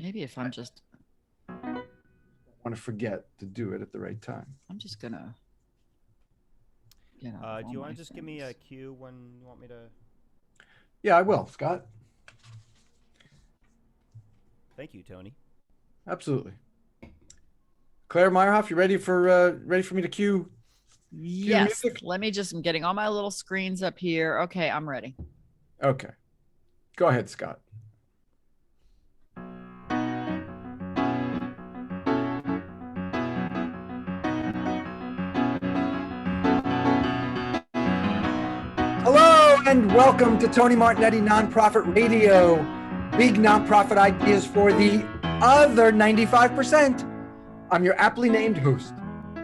Maybe if I'm just... I want to forget to do it at the right time. I'm just going to... Do you want to just give me a cue when you want me to? Yeah, I will, Scott. Thank you, Tony. Absolutely. Claire Meyerhoff, you ready for me to cue? Yes. Let me just... I'm getting all my little screens up here. Okay, I'm ready. Okay. Go ahead, Scott. Hello and welcome to Tony Martignetti Nonprofit Radio. Big nonprofit ideas for the other 95%. I'm your aptly named host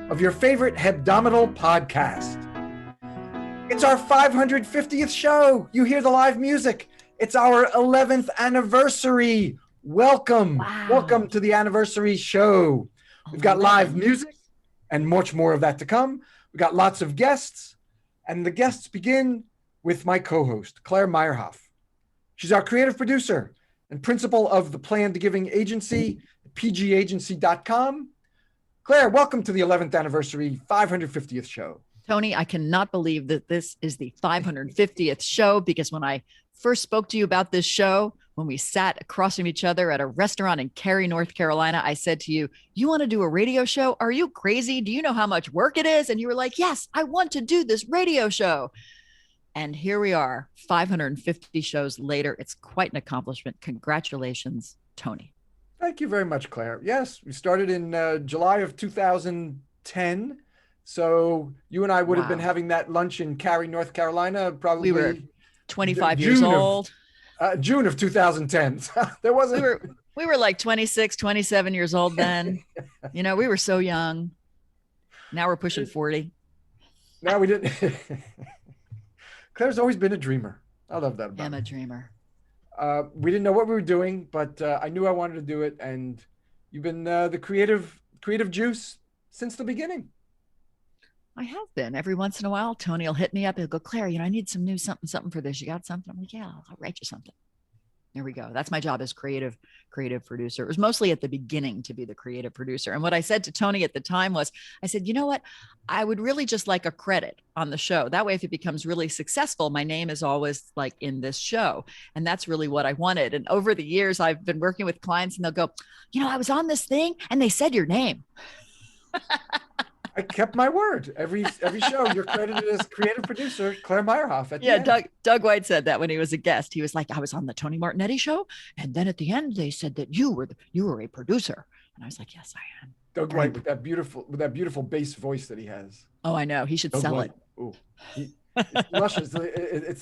of your favorite hebdomadal podcast. It's our 550th show. You hear the live music. It's our 11th anniversary. Welcome. Wow. Welcome to the anniversary show. We've got live music and much more of that to come. We've got lots of guests, and the guests begin with my co-host, Claire Meyerhoff. She's our creative producer and principal of the Planned Giving Agency, pgagency.com. Claire, welcome to the 11th anniversary 550th show. Tony, I cannot believe that this is the 550th show, because when I first spoke to you about this show, when we sat across from each other at a restaurant in Cary, North Carolina, I said to you, you want to do a radio show? Are you crazy? Do you know how much work it is? And you were like, yes, I want to do this radio show. And here we are, 550 shows later. It's quite an accomplishment. Congratulations, Tony. Thank you very much, Claire. Yes, we started in July of 2010. So you and I would have been having that lunch in Cary, North Carolina, probably. We were 25 years old. June of 2010. There wasn't. We were like 26, 27 years old then. You know, we were so young. Now we're pushing 40. Now we didn't. Claire's always been a dreamer. I love that about her. I'm a dreamer. We didn't know what we were doing, but I knew I wanted to do it. And you've been the creative juice since the beginning. I have been. Every once in a while, Tony will hit me up. He'll go, Claire, I need some new something for this. You got something? I'm like, yeah, I'll write you something. There we go. That's my job as creative producer. It was mostly at the beginning to be the creative producer. And what I said to Tony at the time was, I said, you know what? I would really just like a credit on the show. That way, if it becomes really successful, my name is always like in this show. And that's really what I wanted. And over the years, I've been working with clients and they'll go, I was on this thing and they said your name. I kept my word. Every show, you're credited as creative producer, Claire Meyerhoff. At the end. Doug White said that when he was a guest. He was like, I was on the Tony Martignetti show, and then at the end they said that you were a producer, and I was like, yes, I am. Doug White with that beautiful bass voice that he has. Oh, I know. He should Doug sell White. it. Ooh, it's luscious. It's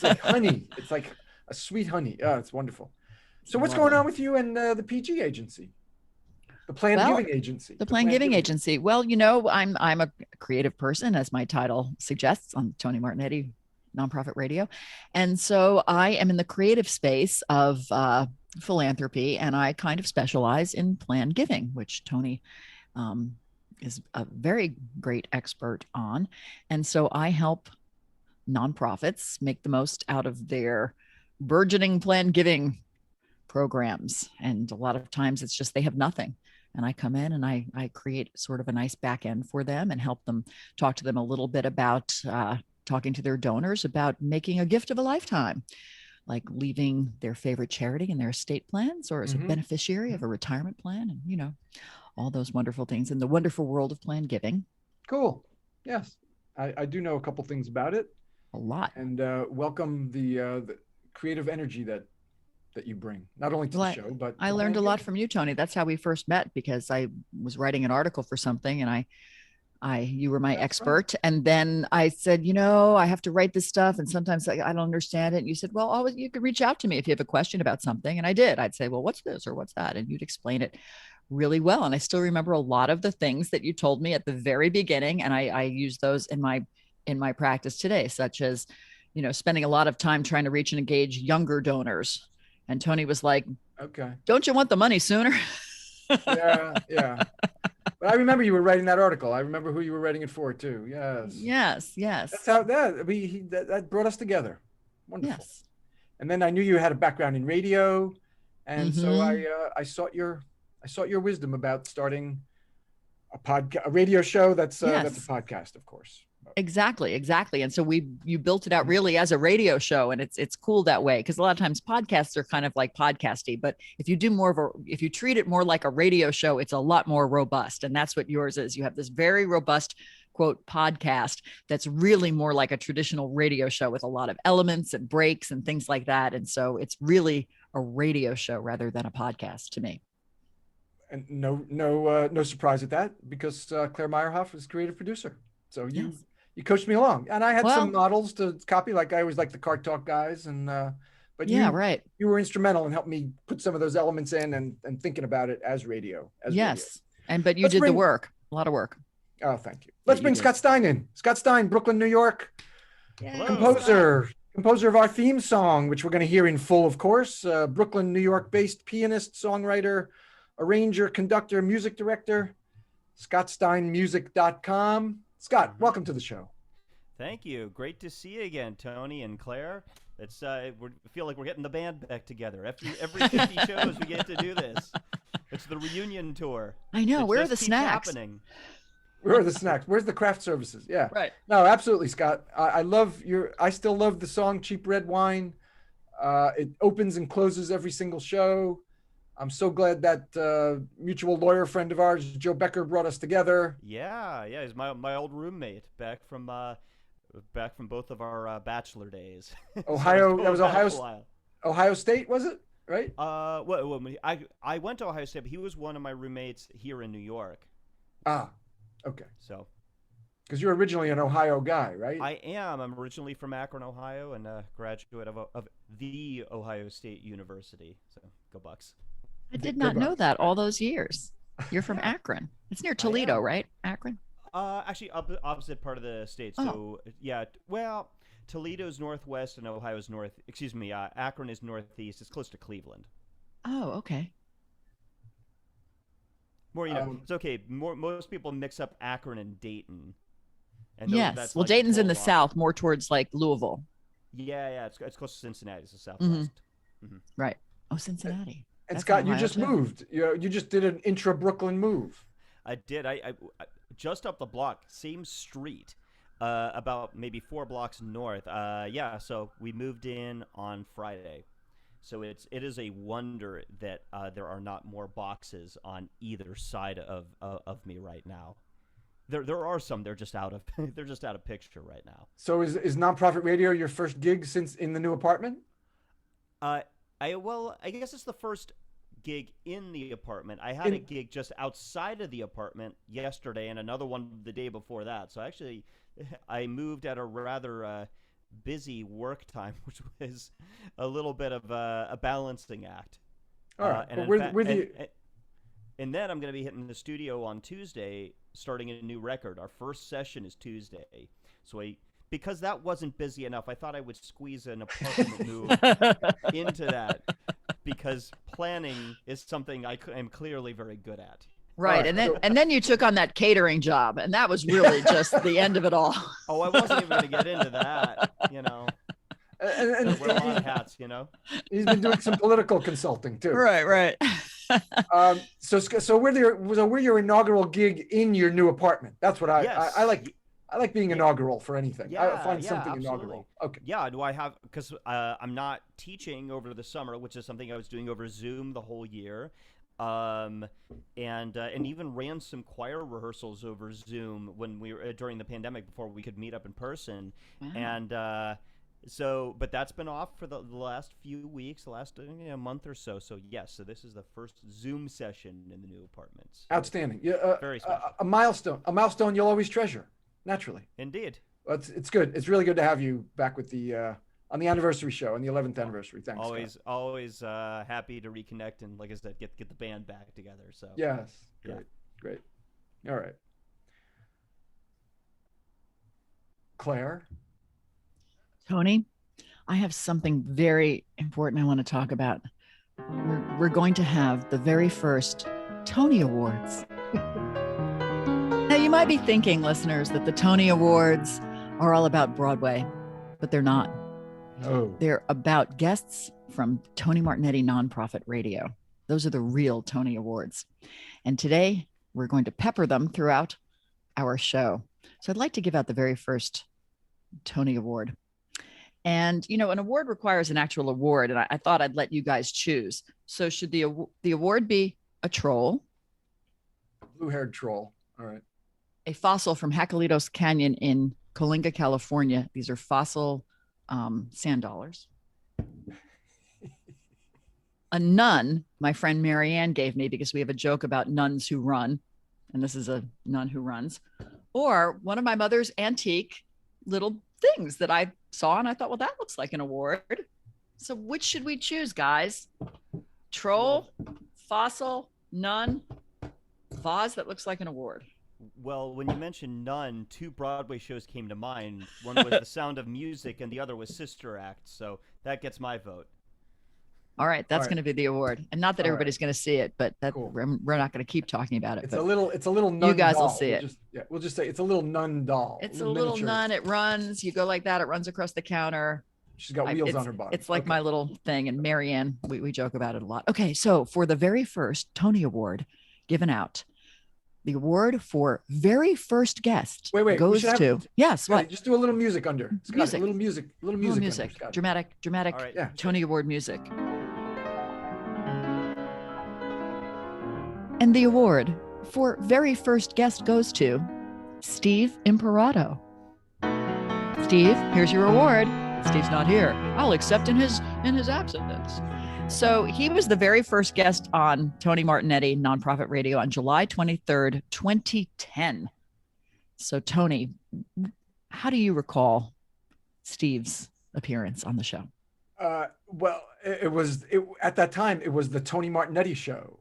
like honey. It's like a sweet honey. Oh, it's wonderful. So what's going on with you and the PG agency? The Planned Giving Agency. The Planned Giving Agency. Well, I'm a creative person, as my title suggests, on Tony Martignetti Nonprofit Radio. And so I am in the creative space of philanthropy, and I kind of specialize in planned giving, which Tony is a very great expert on. And so I help nonprofits make the most out of their burgeoning planned giving programs. And a lot of times it's just they have nothing. And I come in and I create sort of a nice back end for them and help them talk to them a little bit about talking to their donors about making a gift of a lifetime, like leaving their favorite charity in their estate plans or as a beneficiary of a retirement plan, and, all those wonderful things in the wonderful world of planned giving. Cool. Yes. I do know a couple things about it. A lot. And welcome the creative energy that you bring, not only to the show, but I learned a lot from you, Tony. That's how we first met, because I was writing an article for something and you were my expert. Right. And then I said, I have to write this stuff. And sometimes I don't understand it. And you said, well, always, you could reach out to me if you have a question about something. And I did. I'd say, well, what's this or what's that? And you'd explain it really well. And I still remember a lot of the things that you told me at the very beginning. And I use those in my practice today, such as, spending a lot of time trying to reach and engage younger donors. And Tony was like, okay, don't you want the money sooner? Yeah. But I remember you were writing that article. I remember who you were writing it for too. Yes. That's how that brought us together. Wonderful. Yes. And then I knew you had a background in radio, And so I sought your wisdom about starting a radio show that's a podcast, of course. Exactly. And so you built it out really as a radio show, and it's cool that way, because a lot of times podcasts are kind of like podcasty, but if you do if you treat it more like a radio show, it's a lot more robust, and that's what yours is. You have this very robust quote podcast that's really more like a traditional radio show with a lot of elements and breaks and things like that, and so it's really a radio show rather than a podcast to me. And no surprise at that, because Claire Meyerhoff is creative producer. So you coached me along, and I had some models to copy. Like I always like the Cart Talk guys, and but you were instrumental in helping me put some of those elements in and thinking about it as radio. But you did the work, a lot of work. Oh, thank you. Let's bring Scott Stein in. Scott Stein, Brooklyn, New York, composer of our theme song, which we're going to hear in full, of course. Brooklyn, New York-based pianist, songwriter, arranger, conductor, music director. ScottSteinMusic.com. Scott, welcome to the show. Thank you. Great to see you again, Tony and Claire. It's we feel like we're getting the band back together. Every 50 shows we get to do this. It's the reunion tour. I know. Where are the snacks? Happening. Where are the snacks? Where's the craft services? Yeah. Right. No, absolutely, Scott. I still love the song Cheap Red Wine. It opens and closes every single show. I'm so glad that mutual lawyer friend of ours, Joe Becker, brought us together. Yeah, he's my old roommate back from both of our bachelor days. Ohio, that was Ohio State, was it? Right? I went to Ohio State, but he was one of my roommates here in New York. Ah, okay. So, because you're originally an Ohio guy, right? I am. I'm originally from Akron, Ohio, and a graduate of the Ohio State University. So, go Bucks. I did not know that all those years. You're from Akron. It's near Toledo, right? Akron? Actually, opposite part of the state. So, Toledo's northwest and Ohio's Akron is northeast. It's close to Cleveland. Oh, okay. More, it's okay. Most people mix up Akron and Dayton. And yes. Well, Dayton's in the south, more towards like Louisville. Yeah. It's close to Cincinnati. It's the southwest. Mm-hmm. Right. Oh, Cincinnati. And that's Scott, you just moved. You just did an intra-Brooklyn move. I did. I just up the block, same street, about maybe 4 blocks north. So we moved in on Friday. So it is a wonder that there are not more boxes on either side of me right now. There are some. They're just out of picture right now. So is Nonprofit Radio your first gig since in the new apartment? I guess it's the first gig in the apartment. I had a gig just outside of the apartment yesterday and another one the day before that. So actually, I moved at a rather busy work time, which was a little bit of a balancing act. All right. And then I'm going to be hitting the studio on Tuesday, starting a new record. Our first session is Tuesday. So because that wasn't busy enough, I thought I would squeeze an apartment move into that, because planning is something I am clearly very good at. Right, and then you took on that catering job, and that was really just the end of it all. Oh, I wasn't even going to get into that, And wear a lot of hats, He's been doing some political consulting too. Right. So we're your inaugural gig in your new apartment. That's what I like. I like being inaugural for anything. I find something absolutely. inaugural. Okay. Yeah. Do I have? Because I'm not teaching over the summer, which is something I was doing over Zoom the whole year, and even ran some choir rehearsals over Zoom when we were during the pandemic before we could meet up in person, and but that's been off for the last few weeks, the last month or so. So yes, so this is the first Zoom session in the new apartments. Outstanding. Very special. A milestone you'll always treasure. Naturally. Indeed. Well, it's good. It's really good to have you back with the on the anniversary show, on the 11th anniversary. Thanks. Always happy to reconnect and, like I said, get the band back together. So yes, great. All right, Claire. Tony, I have something very important I want to talk about. We're going to have the very first Tony Awards. Now, you might be thinking, listeners, that the Tony Awards are all about Broadway, but they're not. No. They're about guests from Tony Martignetti Nonprofit Radio. Those are the real Tony Awards. And today we're going to pepper them throughout our show. So I'd like to give out the very first Tony Award. And, you know, an award requires an actual award, and I thought I'd let you guys choose. So should the award be a troll? Blue-haired troll. All right. A fossil from Jacalitos Canyon in Coalinga, California. These are fossil sand dollars. A nun, my friend Marianne gave me because we have a joke about nuns who run, and this is a nun who runs. Or one of my mother's antique little things that I saw, and I thought, well, that looks like an award. So which should we choose, guys? Troll, fossil, nun, vase that looks like an award. Well, when you mentioned nun, 2 Broadway shows came to mind. One was The Sound of Music, and the other was Sister Act. So that gets my vote. All right, that's going to be the award, and not that everybody's going to see it, but that cool. we're not going to keep talking about it. It's a little nun. You guys doll. will see it. We'll just say it's a little nun doll. It's a little miniature. nun. It runs. You go like that. It runs across the counter. She's got wheels on her body. It's like my little thing. And Marianne, we joke about it a lot. Okay, so for the very first Tony Award given out, the award for very first guest goes to what? Just do a little music under. Music. A little music. Dramatic right. Tony Award music. And the award for very first guest goes to Steve Imperato. Steve, here's your award. Steve's not here. I'll accept in his absence. So he was the very first guest on Tony Martignetti Nonprofit Radio on July 23rd, 2010. So Tony, how do you recall Steve's appearance on the show? Well, at that time, it was the Tony Martignetti show.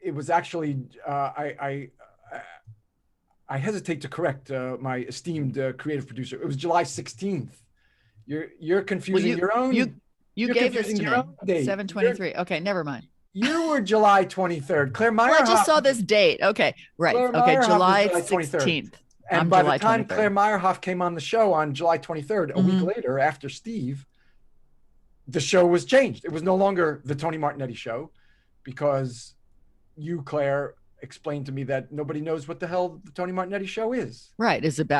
It was actually, I hesitate to correct my esteemed creative producer. It was July 16th. You're confusing your own. You gave this to me. 7/23. Okay, never mind. You were July 23rd. Claire Meyerhoff. Well, I just saw this date. Okay, right. Okay, July 16th. And by the time Claire Meyerhoff came on the show on July 23rd, a week later after Steve, the show was changed. It was no longer the Tony Martignetti show because you, Claire, explained to me that nobody knows what the hell the Tony Martignetti show is. Right. Is it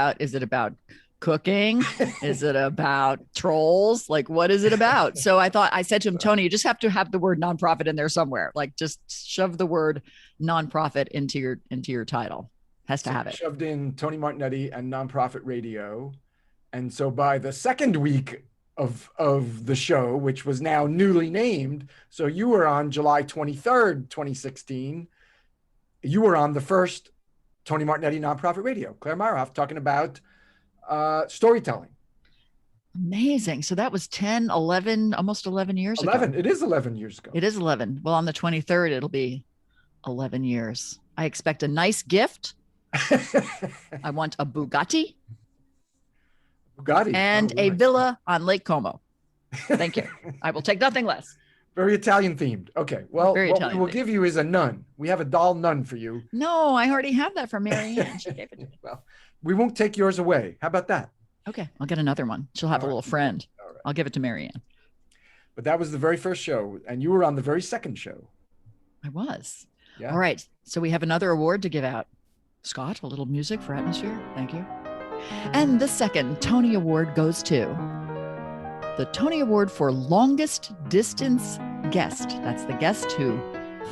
about cooking? Is it about trolls? Like, what is it about? So I said to him, Tony, you just have to have the word nonprofit in there somewhere. Like, just shove the word nonprofit into your title. Has to have it. Shoved in Tony Martignetti and Nonprofit Radio. And so by the second week of the show, which was now newly named, so you were on July 23rd, 2016. You were on the first Tony Martignetti Nonprofit Radio. Claire Meyerhoff talking about storytelling. Amazing. So that was 10, 11, almost 11 years ago. It is 11 years ago. It is 11. Well, on the 23rd, it'll be 11 years. I expect a nice gift. I want a Bugatti. And a villa on Lake Como. Thank you. I will take nothing less. Very Italian themed. Okay. Well, what we will give you is a nun. We have a doll nun for you. No, I already have that from Marianne. She gave it to me. Well, we won't take yours away. How about that? Okay. I'll get another one. She'll have a little friend. All right. I'll give it to Marianne. But that was the very first show. And you were on the very second show. I was. Yeah. All right. So we have another award to give out. Scott, a little music for atmosphere. Thank you. And the second Tony Award goes to the Tony Award for Longest Distance Guest. That's the guest who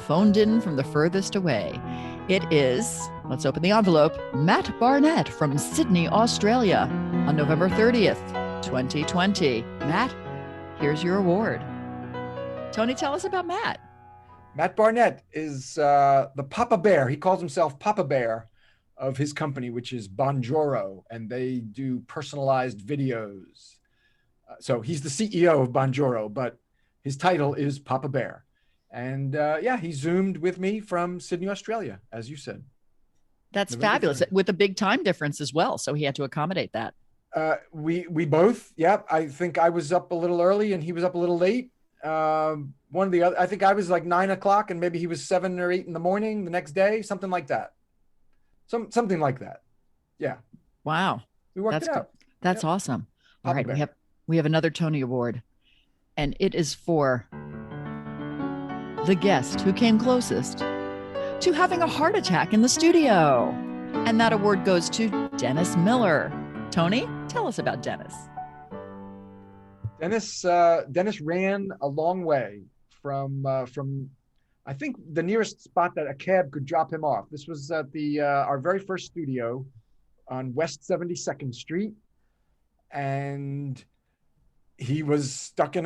phoned in from the furthest away. It is, let's open the envelope, Matt Barnett from Sydney, Australia on November 30th, 2020. Matt, here's your award. Tony, tell us about Matt. Matt Barnett is the Papa Bear. He calls himself Papa Bear of his company, which is Bonjoro, and they do personalized videos. So he's the CEO of Bonjoro, but his title is Papa Bear. And he Zoomed with me from Sydney, Australia, as you said. That's fabulous, with a big time difference as well. So he had to accommodate that. We both, I think I was up a little early and he was up a little late. One of the other, I think I was like 9 o'clock and maybe he was 7 or 8 in the morning the next day, something like that. Something like that. Yeah. Wow. We worked it out. That's awesome. All right, we have another Tony Award, and it is for the guest who came closest to having a heart attack in the studio. And that award goes to Dennis Miller. Tony, tell us about Dennis. Dennis ran a long way from I think the nearest spot that a cab could drop him off. This was at our very first studio on West 72nd Street, and he was stuck in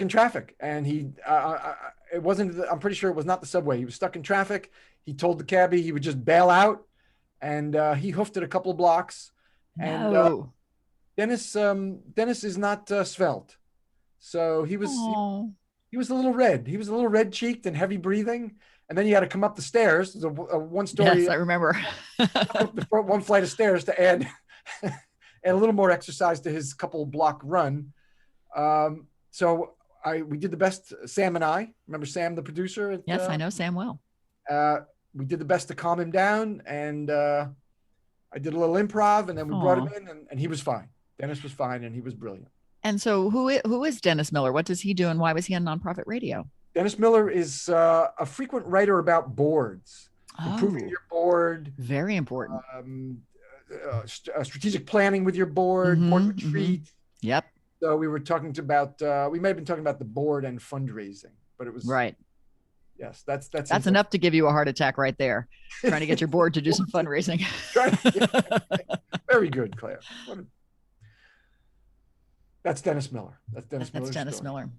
traffic, and it wasn't, I'm pretty sure it was not the subway. He was stuck in traffic. He told the cabbie he would just bail out, and he hoofed it a couple of blocks. No. And Dennis is not svelte, so he was a little red. He was a little red cheeked and heavy breathing, and then you had to come up the stairs. There's a one story. Yes, I remember. One flight of stairs to add a little more exercise to his couple block run. So we did the best. Sam and I, remember Sam, the producer? Yes, I know Sam well. We did the best to calm him down, and I did a little improv, and then we brought him in, and he was fine. Dennis was fine, and he was brilliant. And so who is Dennis Miller? What does he do, and why was he on Nonprofit Radio? Dennis Miller is a frequent writer about boards, improving your board. Very important. Strategic planning with your board, board retreat. Yep. So we were talking about, we may have been talking about the board and fundraising, but it was. Right. Yes, that's enough to give you a heart attack right there. Trying to get your board to do some fundraising. Very good, Claire. That's Dennis Miller. That's Dennis Miller.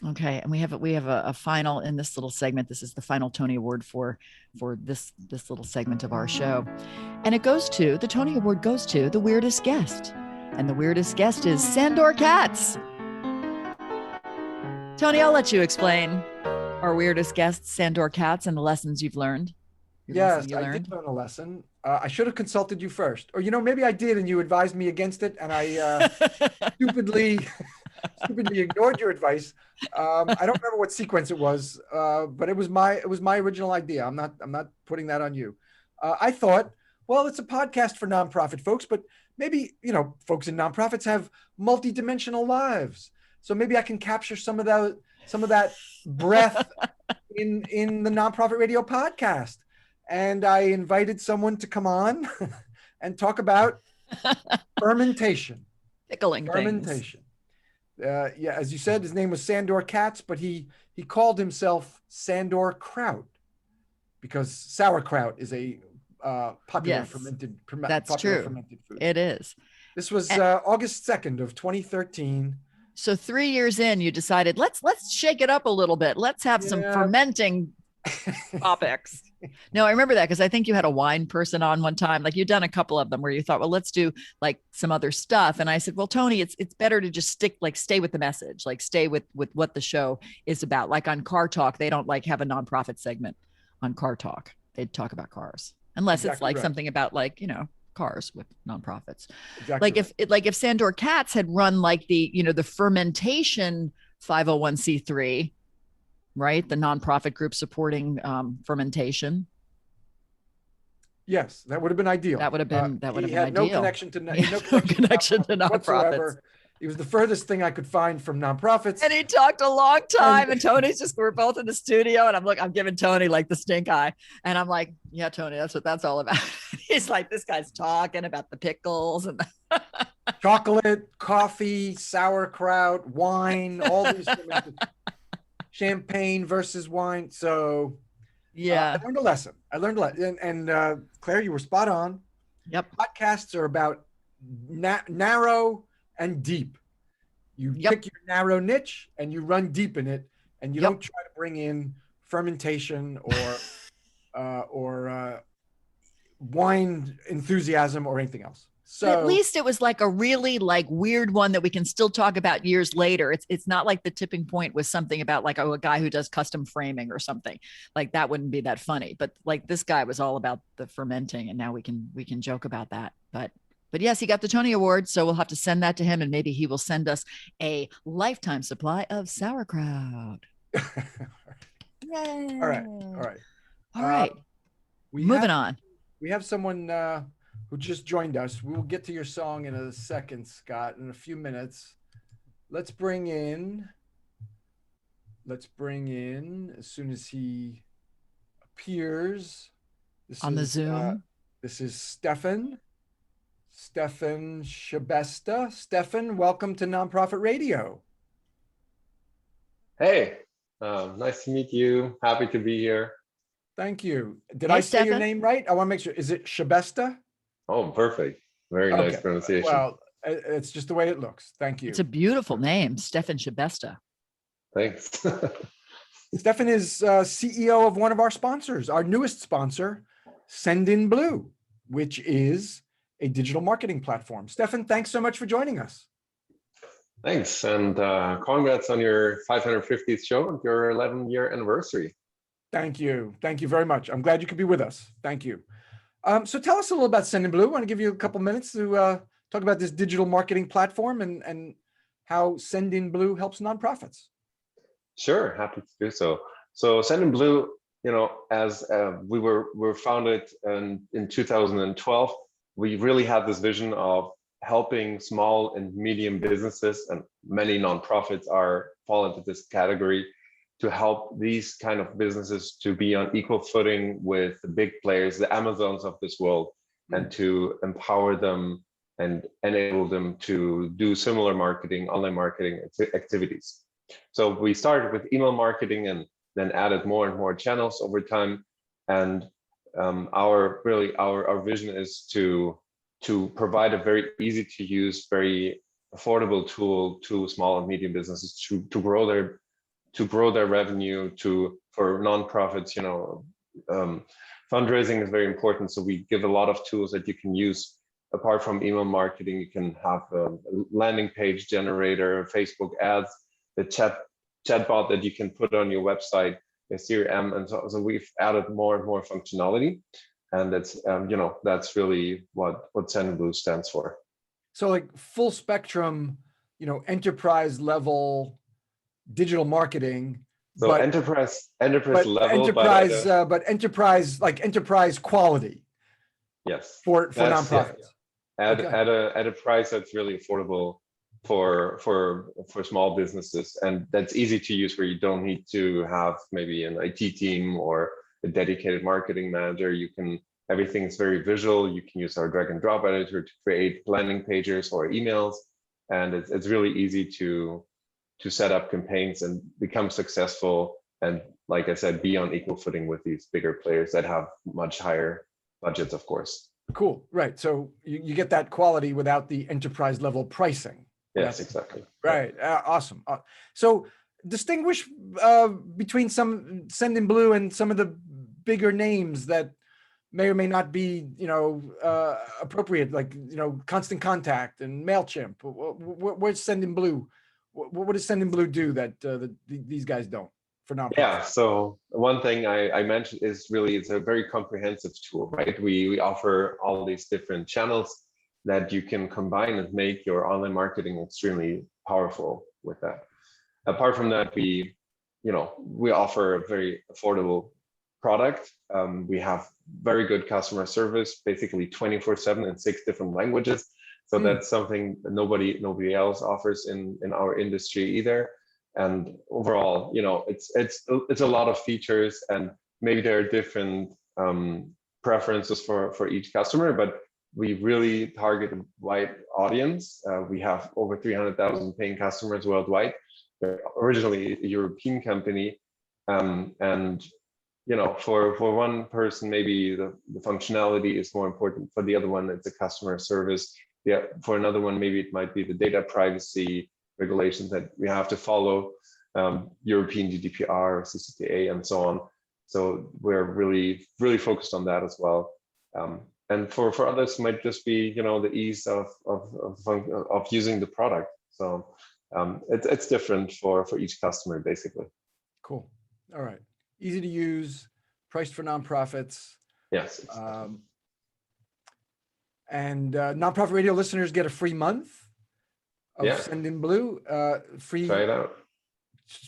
Okay, and we have a final in this little segment. This is the final Tony Award for this little segment of our show, and the Tony Award goes to the weirdest guest, and the weirdest guest is Sandor Katz. Tony, I'll let you explain our weirdest guest, Sandor Katz, and the lessons you've learned. Yes, I did learn a lesson. I should have consulted you first, or maybe I did, and you advised me against it, and I stupidly ignored your advice. I don't remember what sequence it was, but it was my original idea. I'm not putting that on you. I thought, well, it's a podcast for nonprofit folks, but maybe folks in nonprofits have multi-dimensional lives, so maybe I can capture some of that breath in the Nonprofit Radio podcast. And I invited someone to come on and talk about fermentation. Pickling fermentation. As you said, his name was Sandor Katz, but he called himself Sandor Kraut because sauerkraut is a popular fermented food. It is. This was August 2nd of 2013. So 3 years in, you decided let's shake it up a little bit. Let's have some fermenting topics. No, I remember that because I think you had a wine person on one time. Like you'd done a couple of them where you thought, well, let's do like some other stuff. And I said, well, Tony, it's better to just stay with the message, like stay with what the show is about. Like on Car Talk, they don't have a nonprofit segment on Car Talk. They'd talk about cars, unless it's something about cars with nonprofits. Exactly. If Sandor Katz had run the fermentation 501c3, right? The nonprofit group supporting fermentation. Yes, that would have been ideal. That would have been ideal. No connection to nonprofits. He was the furthest thing I could find from nonprofits. And he talked a long time. And we're both in the studio, and I'm giving Tony the stink eye. And I'm like, yeah, Tony, that's what that's all about. He's like, this guy's talking about the pickles and chocolate, coffee, sauerkraut, wine, all these champagne versus wine. So I learned a lesson. And Claire, you were spot on. Yep. Podcasts are about narrow and deep. You pick your narrow niche and you run deep in it, and you don't try to bring in fermentation or wine enthusiasm or anything else. So but at least it was a really weird one that we can still talk about years later. It's not like the tipping point was something about a guy who does custom framing or something. That wouldn't be that funny. But this guy was all about the fermenting, and now we can joke about that. But yes, he got the Tony Award, so we'll have to send that to him, and maybe he will send us a lifetime supply of sauerkraut. Yay. All right. Moving on. We have someone who just joined us. We will get to your song in a second, Scott, in a few minutes. Let's bring in, as soon as he appears. On the Zoom. This is Stefan Shabesta. Stefan, welcome to Nonprofit Radio. Hey, nice to meet you. Happy to be here. Thank you. Did Hey, I say your Stefan. name right? I want to make sure. Is it Shabesta? Oh, perfect. Very Okay. nice pronunciation. Well, it's just the way it looks. Thank you. It's a beautiful name, Stefan Shabesta. Thanks. Stefan is CEO of one of our sponsors, our newest sponsor, Send in Blue, which is a digital marketing platform. Stefan, thanks so much for joining us. Thanks. And congrats on your 550th show and your 11-year anniversary. Thank you. Thank you very much. I'm glad you could be with us. Thank you. So tell us a little about Send in Blue. I want to give you a couple minutes to talk about this digital marketing platform and how Send in Blue helps nonprofits. Sure, happy to do so. So Send in Blue, as we were founded in 2012, we really had this vision of helping small and medium businesses, and many nonprofits fall into this category, to help these kind of businesses to be on equal footing with the big players, the Amazons of this world, and to empower them and enable them to do similar marketing, online marketing activities. So we started with email marketing and then added more and more channels over time. And our vision is to provide a very easy to use, very affordable tool to small and medium businesses to grow their revenue, for nonprofits. Fundraising is very important, so we give a lot of tools that you can use. Apart from email marketing, you can have a landing page generator, Facebook ads, the chatbot that you can put on your website, the CRM, and so we've added more and more functionality. And that's really what Send in Blue stands for. So like full spectrum, enterprise level digital marketing. So but enterprise enterprise quality. Yes. For nonprofits. Yeah. At a price that's really affordable for small businesses, and that's easy to use, where you don't need to have maybe an IT team or a dedicated marketing manager. Everything is very visual. You can use our drag and drop editor to create landing pages or emails, and it's really easy to set up campaigns and become successful. And like I said, be on equal footing with these bigger players that have much higher budgets, of course. Cool. Right. So you get that quality without the enterprise level pricing. Yes, exactly. Right. Awesome. So distinguish between some Send in Blue and some of the bigger names that may or may not be, appropriate, like, Constant Contact and MailChimp. Where's Send in Blue? What does Send in Blue do that these guys don't for nonprofits? Yeah. So one thing I mentioned is really, it's a very comprehensive tool, right? We offer all these different channels that you can combine and make your online marketing extremely powerful with that. Apart from that, we offer a very affordable product. We have very good customer service, basically 24/7 in 6 different languages. So that's something that nobody else offers in our industry either. And overall, it's a lot of features, and maybe there are different preferences for each customer, but we really target a wide audience. We have over 300,000 paying customers worldwide. We're originally a European company, and for one person, maybe the functionality is more important. For the other one, it's a customer service. Yeah, for another one, maybe it might be the data privacy regulations that we have to follow, European GDPR, CCPA, and so on. So we're really, really focused on that as well. And for others, it might just be the ease of using the product. So it's different for each customer, basically. Cool. All right. Easy to use, priced for nonprofits. Yes. And Nonprofit Radio listeners get a free month of Send in Blue. Free. Try it out.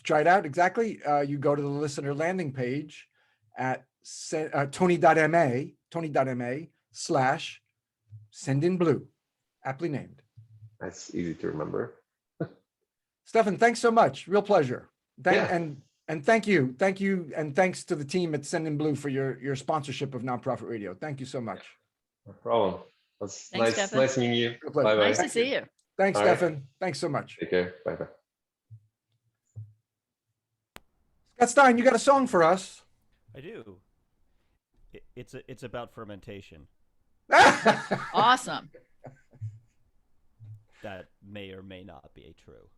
Try it out. Exactly. You go to the listener landing page at tony.ma/. Send in Blue, aptly named. That's easy to remember. Stefan, thanks so much. Real pleasure. Yeah. And thank you. Thank you. And thanks to the team at Send in Blue for your sponsorship of Nonprofit Radio. Thank you so much. No problem. That's Thanks, nice. Stefan. Nice meeting you. Real pleasure. Bye-bye. Nice to see you. Thanks, All right. Stefan. Thanks so much. Take care. Bye-bye. Scott Stein, you got a song for us. I do. It's about fermentation. Awesome. That may or may not be true.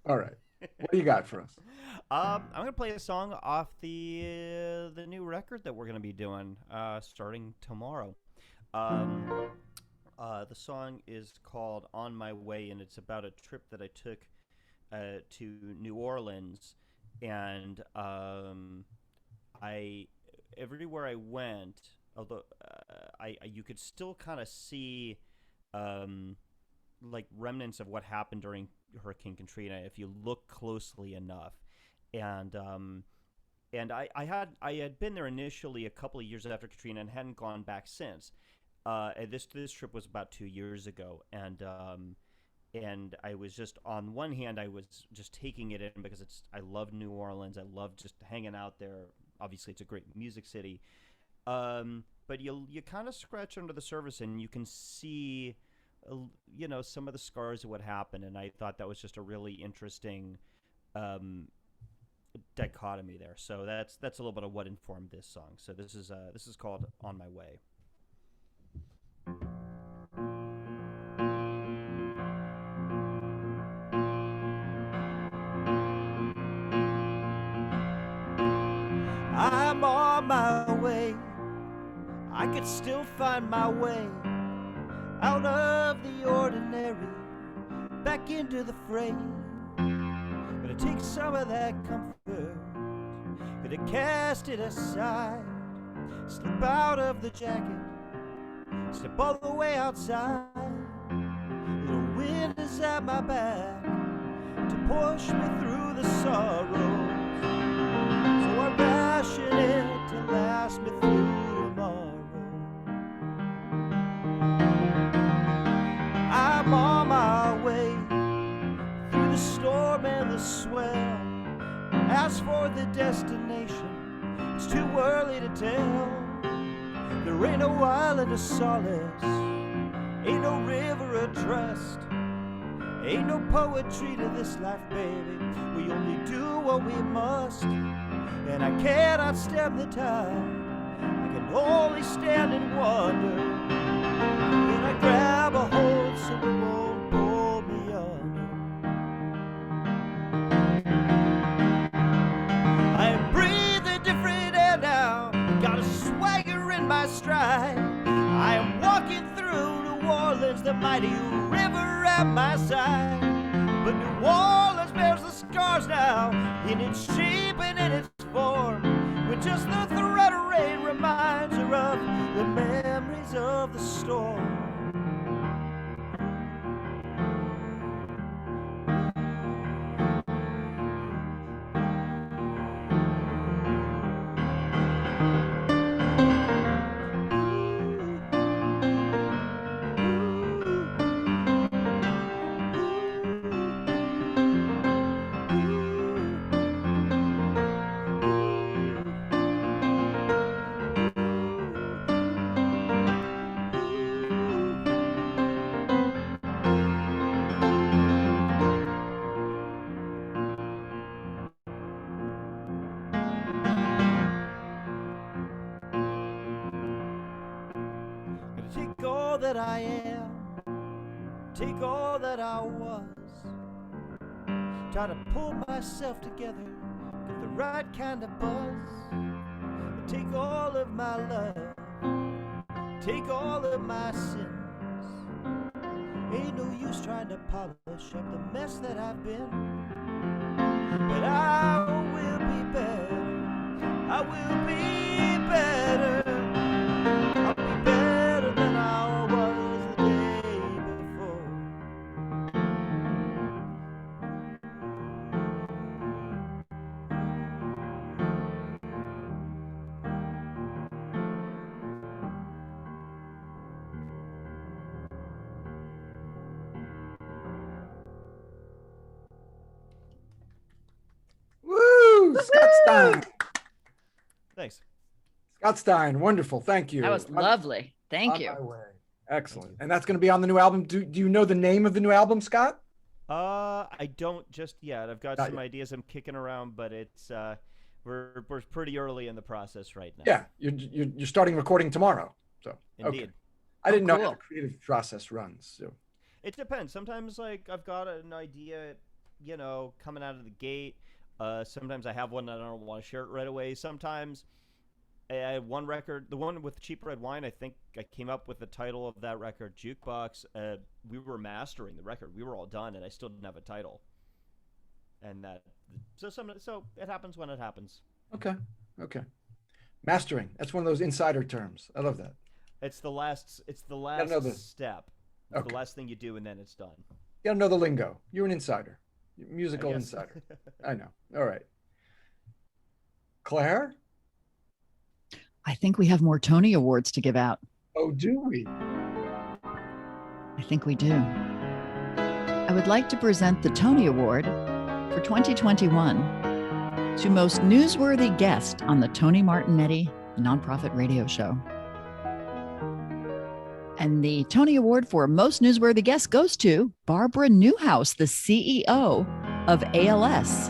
All right. What do you got for us? I'm gonna play a song off the new record that we're gonna be doing starting tomorrow. The song is called "On My Way," and it's about a trip that I took to New Orleans, and everywhere I went, although you could still kind of see like remnants of what happened during Hurricane Katrina if you look closely enough. And I had been there initially a couple of years after Katrina and hadn't gone back since. And this trip was about 2 years ago, and I was just, on one hand, I was just taking it in because I love New Orleans. I love just hanging out there. Obviously, it's a great music city. But you kind of scratch under the surface and you can see, some of the scars of what happened. And I thought that was just a really interesting dichotomy there. So that's a little bit of what informed this song. So this is called "On My Way." I'm on my way. I could still find my way out of the ordinary, back into the fray. Gonna take some of that comfort, gonna cast it aside, slip out of the jacket, step all the way outside. The wind is at my back to push me through the sorrows, so I ration it to last me through tomorrow. I'm on my way through the storm and the swell. As for the destination, it's too early to tell. There ain't no island of solace, ain't no river of trust, ain't no poetry to this life, baby. We only do what we must, and I cannot stem the tide. I can only stand and wonder. Then I grab a hold so it won't pull me under. I am breathing different air now, got a swagger in my stride. I am walking through New Orleans, the mighty river at my side. But New Orleans bears the scars now, in its shape and in its form, when just the threat of rain reminds her of the memories of the storm. Take all that I am, take all that I was, try to pull myself together, get the right kind of buzz. Take all of my love, take all of my sins. Ain't no use trying to polish up the mess that I've been. But I will be better, I will be better. I'll be better than I was the day before. Woo! Scott Stein. Thanks. Scott Stein. Wonderful. Thank you. That was lovely. Thank you. On my way. Excellent. And that's going to be on the new album. Do you know the name of the new album, Scott? I don't just yet. I've got Not some yet. ideas I'm kicking around, but it's we're pretty early in the process right now. Yeah, you're starting recording tomorrow. So Indeed. okay. I didn't know how cool. the creative process runs. So It depends. Sometimes, like, I've got an idea, coming out of the gate. Sometimes I have one that I don't want to share it right away. Sometimes I had one record, the one with Cheap Red Wine, I think I came up with the title of that record, Jukebox. We were mastering the record. We were all done, and I still didn't have a title. And so it happens when it happens. okay. Mastering. That's one of those insider terms. I love that. It's the last step. It's Okay. the last thing you do, and then it's done. You gotta know the lingo. You're an insider. You're a musical I guess. insider. I know. All right. Claire? I think we have more Tony Awards to give out. Oh, do we? I think we do. I would like to present the Tony Award for 2021 to Most Newsworthy Guest on the Tony Martignetti Nonprofit Radio Show. And the Tony Award for Most Newsworthy Guest goes to Barbara Newhouse, the CEO of ALS,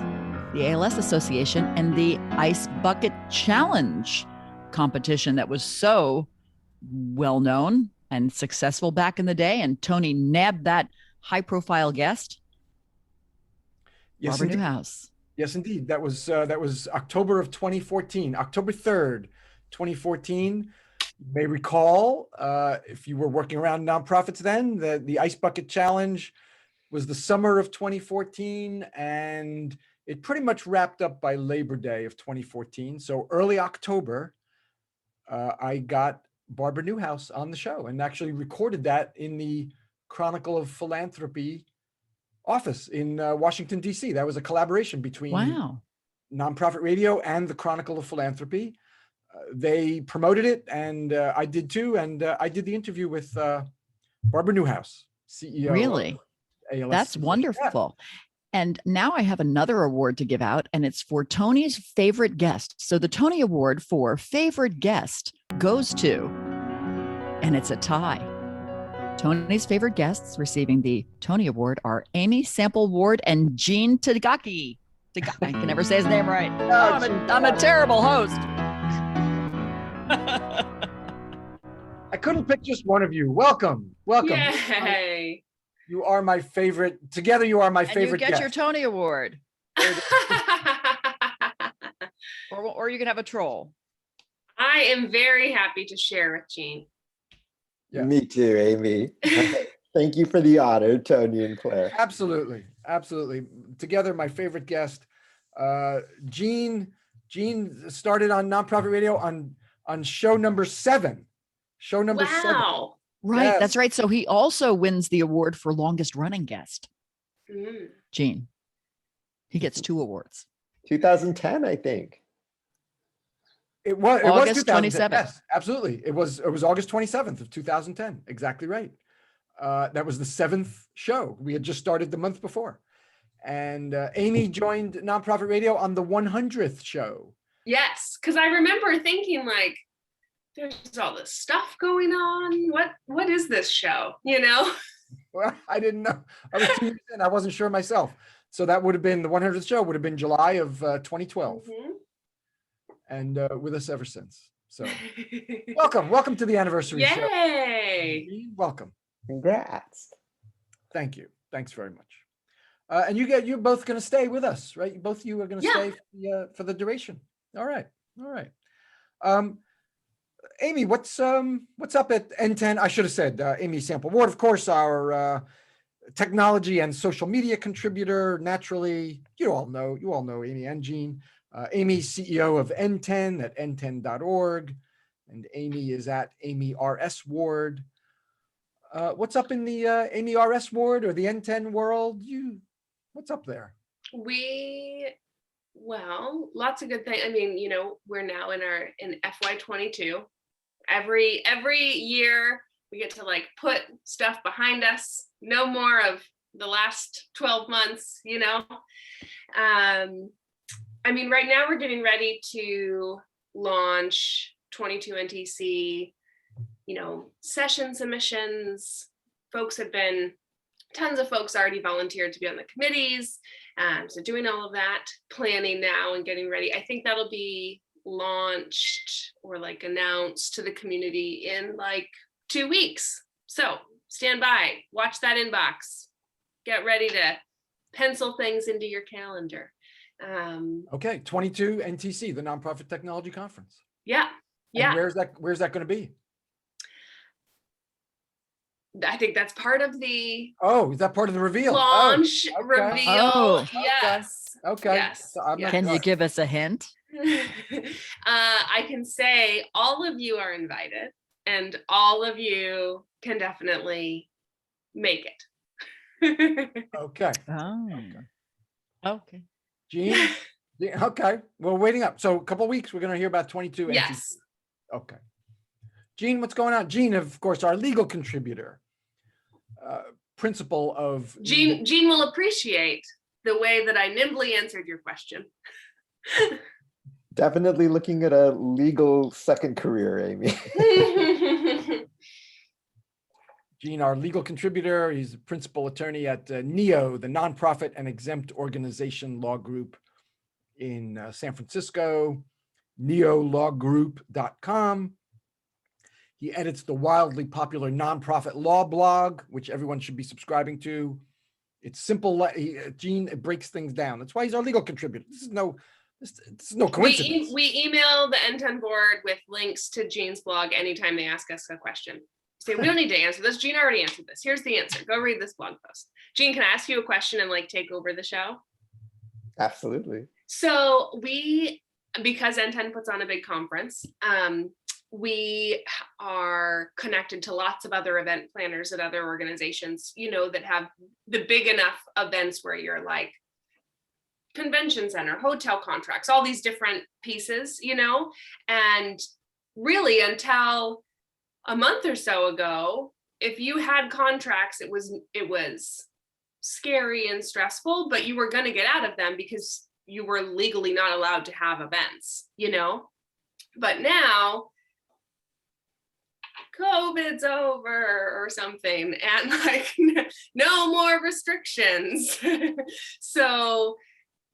the ALS Association, and the Ice Bucket Challenge competition that was so well known and successful back in the day. And Tony nabbed that high profile guest, Yes, Barbara indeed. Newhouse. Yes, indeed. That was October of 2014, October 3rd, 2014. You may recall, if you were working around nonprofits then, the Ice Bucket Challenge was the summer of 2014, and it pretty much wrapped up by Labor Day of 2014. So early October, I got Barbara Newhouse on the show and actually recorded that in the Chronicle of Philanthropy office in Washington, D.C. That was a collaboration between Wow. Nonprofit Radio and the Chronicle of Philanthropy. They promoted it, and I did too. And I did the interview with Barbara Newhouse, CEO. Really? Of ALS. That's Yeah. wonderful. And now I have another award to give out, and it's for Tony's favorite guest. So the Tony Award for favorite guest goes to, and it's a tie. Tony's favorite guests receiving the Tony Award are Amy Sample Ward and Gene Tagaki. I can never say his name right. I'm a terrible host. I couldn't pick just one of you. Welcome. Yay. You are my favorite. Together, you are my And you favorite get guest. your Tony Award. Or you can have a troll. I am very happy to share with Jean. Yeah. Me too, Amy. Thank you for the honor, Tony and Claire. Absolutely. Together, my favorite guest. Gene started on Nonprofit Radio on show number 7. Show number 7. Wow. Right. Yes. That's right. So he also wins the award for longest running guest. Mm. Gene. He gets 2 awards. 2010, I think. It was August 2010. 27th. Yes, absolutely. It was August 27th of 2010. Exactly right. That was the 7th show. We had just started the month before. And Amy joined Nonprofit Radio on the 100th show. Yes, because I remember thinking like, there's all this stuff going on. What is this show? You know? Well, I didn't know. I was 2 years in. I wasn't sure myself. So that would have been the 100th show would have been July of 2012. Mhm. And with us ever since. So welcome to the anniversary show. Yay. Welcome. Congrats. Thank you. Thanks very much. And you're both going to stay with us, right? Both of you are going to stay for the duration. All right. Amy, what's up at N10? I should have said Amy Sample Ward, of course, our technology and social media contributor. Naturally, you all know Amy and Gene. Amy's CEO of N10 at n10.org, and Amy is at Amy RS Ward. What's up in the Amy RS Ward or the N10 world? What's up there? Well, lots of good things. I mean, we're now in FY22. Every year we get to like put stuff behind us. No more of the last 12 months, I mean, right now we're getting ready to launch 22 NTC, session submissions. Tons of folks already volunteered to be on the committees. So doing all of that, planning now and getting ready. I think that'll be launched or announced to the community in 2 weeks. So stand by, watch that inbox, get ready to pencil things into your calendar. Okay, 22 NTC, the Nonprofit Technology Conference. Yeah. And where's that going to be? I think that's part of the is that part of the reveal? Launch reveal. Oh, yes. Okay. Yes. So can you give us a hint? I can say all of you are invited and all of you can definitely make it. Okay. Oh. Okay. Jean? Okay. We're waiting up. So a couple of weeks, we're going to hear about 22 NTC. Yes. Okay. Jean, what's going on? Jean, of course, our legal contributor, principal of... Jean will appreciate the way that I nimbly answered your question. Definitely looking at a legal second career, Amy. Jean, our legal contributor, he's a principal attorney at NEO, the Nonprofit and Exempt Organization Law Group in San Francisco, neolawgroup.com. He edits the wildly popular Nonprofit Law blog, which everyone should be subscribing to. It's simple. Jean breaks things down. That's why he's our legal contributor. This is no coincidence. We email the N10 board with links to Jean's blog anytime they ask us a question. Say, we don't need to answer this. Jean already answered this. Here's the answer. Go read this blog post. Jean, can I ask you a question and take over the show? Absolutely. So because N10 puts on a big conference, we are connected to lots of other event planners at other organizations, that have the big enough events where you're convention center, hotel contracts, all these different pieces, and really until a month or so ago, if you had contracts, it was scary and stressful, but you were going to get out of them because you were legally not allowed to have events, but now COVID's over or something, and no more restrictions. So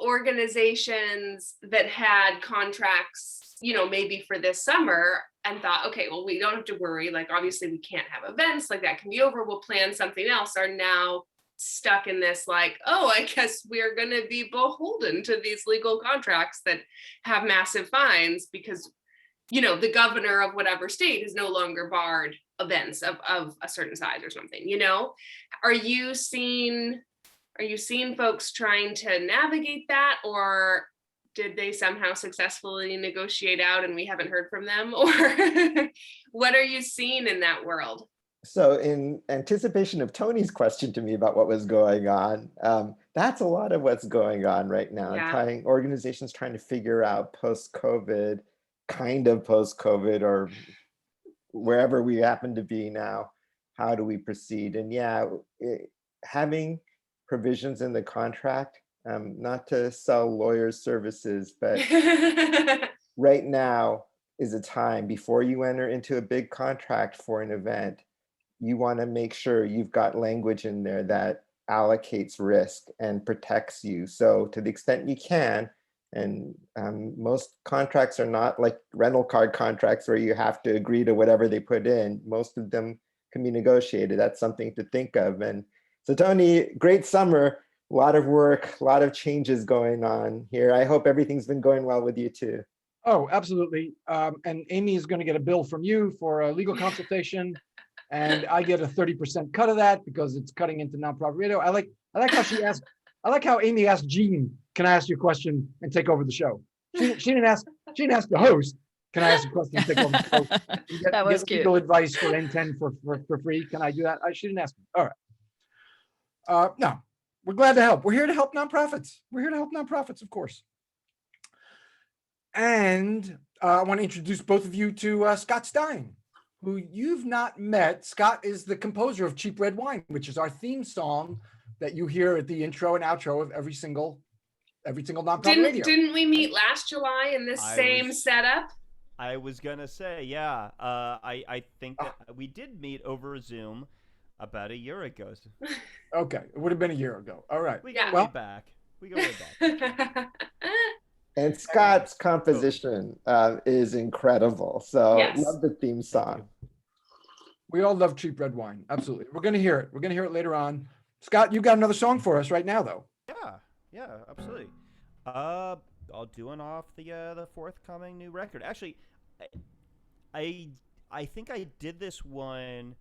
organizations that had contracts, maybe for this summer and thought, okay, well, we don't have to worry. Obviously we can't have events, that can be over. We'll plan something else, are now stuck in this I guess we're going to be beholden to these legal contracts that have massive fines because the governor of whatever state is no longer barred events of a certain size or something. Are you seeing folks trying to navigate that, or did they somehow successfully negotiate out and we haven't heard from them? Or what are you seeing in that world? So in anticipation of Tony's question to me about what was going on, that's a lot of what's going on right now. Yeah. Organizations trying to figure out post-COVID, or wherever we happen to be now, how do we proceed? And having provisions in the contract, not to sell lawyers services, but right now is a time before you enter into a big contract for an event. You want to make sure you've got language in there that allocates risk and protects you. So to the extent you can, and most contracts are not like rental car contracts where you have to agree to whatever they put in. Most of them can be negotiated. That's something to think of. And so Tony, great summer, a lot of work, a lot of changes going on here. I hope everything's been going well with you too. Oh, absolutely. And Amy is going to get a bill from you for a legal consultation. And I get a 30% cut of that because it's cutting into nonprofit radio. I like how Amy asked Jean, can I ask you a question and take over the show? She didn't ask the host, can I ask a question and take over the show? That was cute. Legal advice for N10 for free. Can I do that? She didn't ask me. All right. No, we're glad to help. We're here to help nonprofits. Of course. And I want to introduce both of you to Scott Stein, who you've not met. Scott is the composer of Cheap Red Wine, which is our theme song that you hear at the intro and outro of every single every single nonprofit radio. Didn't we meet last July in this same setup? I was gonna say, yeah. I think that we did meet over Zoom about a year ago. Okay, it would have been a year ago. All right. We go way back. We go way back. And Scott's composition is incredible. So love the theme song. We all love cheap red wine. Absolutely. We're going to hear it. We're going to hear it later on. Scott, you've got another song for us right now, though. Yeah, absolutely. I'll do one off the forthcoming new record. Actually, I think I did this one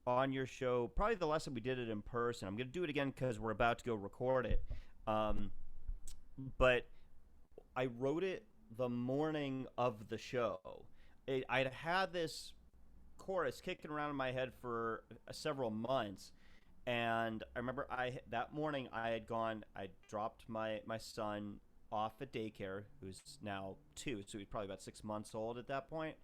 on your show, probably the last time we did it in person. I'm going to do it again because we're about to go record it. But I wrote it the morning of the show. I'd had this chorus kicking around in my head for several months, and I remember that morning I dropped my son off at daycare, who's now 2, so he's probably about 6 months old at that point.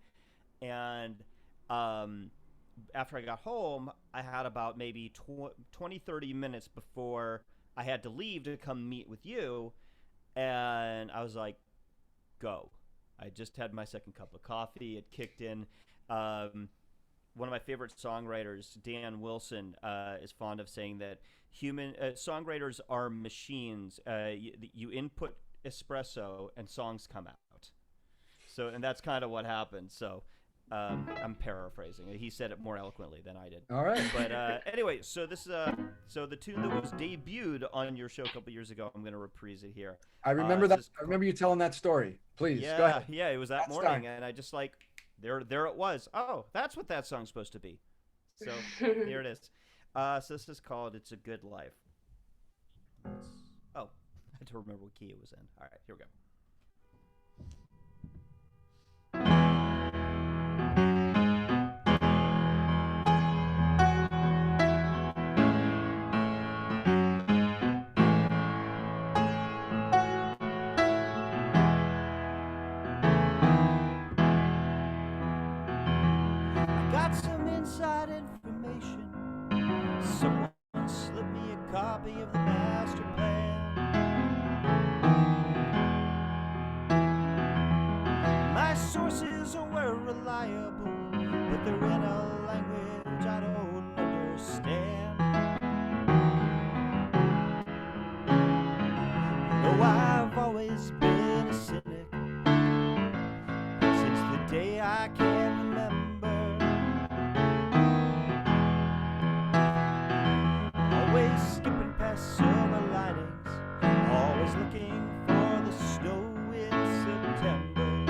And after I got home, I had about maybe 20-30 minutes before I had to leave to come meet with you, and I was like, go. I just had my second cup of coffee. It kicked in. One of my favorite songwriters, Dan Wilson, is fond of saying that songwriters are machines. You input espresso and songs come out. So, and that's kind of what happened. So I'm paraphrasing. He said it more eloquently than I did. All right. But anyway, so this is so the tune that was debuted on your show a couple years ago. I'm going to reprise it here. I remember that. I remember you telling that story. Please, go ahead. Yeah, it was that morning, and I just like there it was. Oh, that's what that song's supposed to be. So here it is. So this is called "It's a Good Life." I had to remember what key it was in. All right, here we go. Inside information. Someone slipped me a copy of the master plan. My sources were reliable, but they're in a language I don't understand. Though I've always been a cynic since the day I can remember. Always skipping past silver linings, always looking for the snow in September.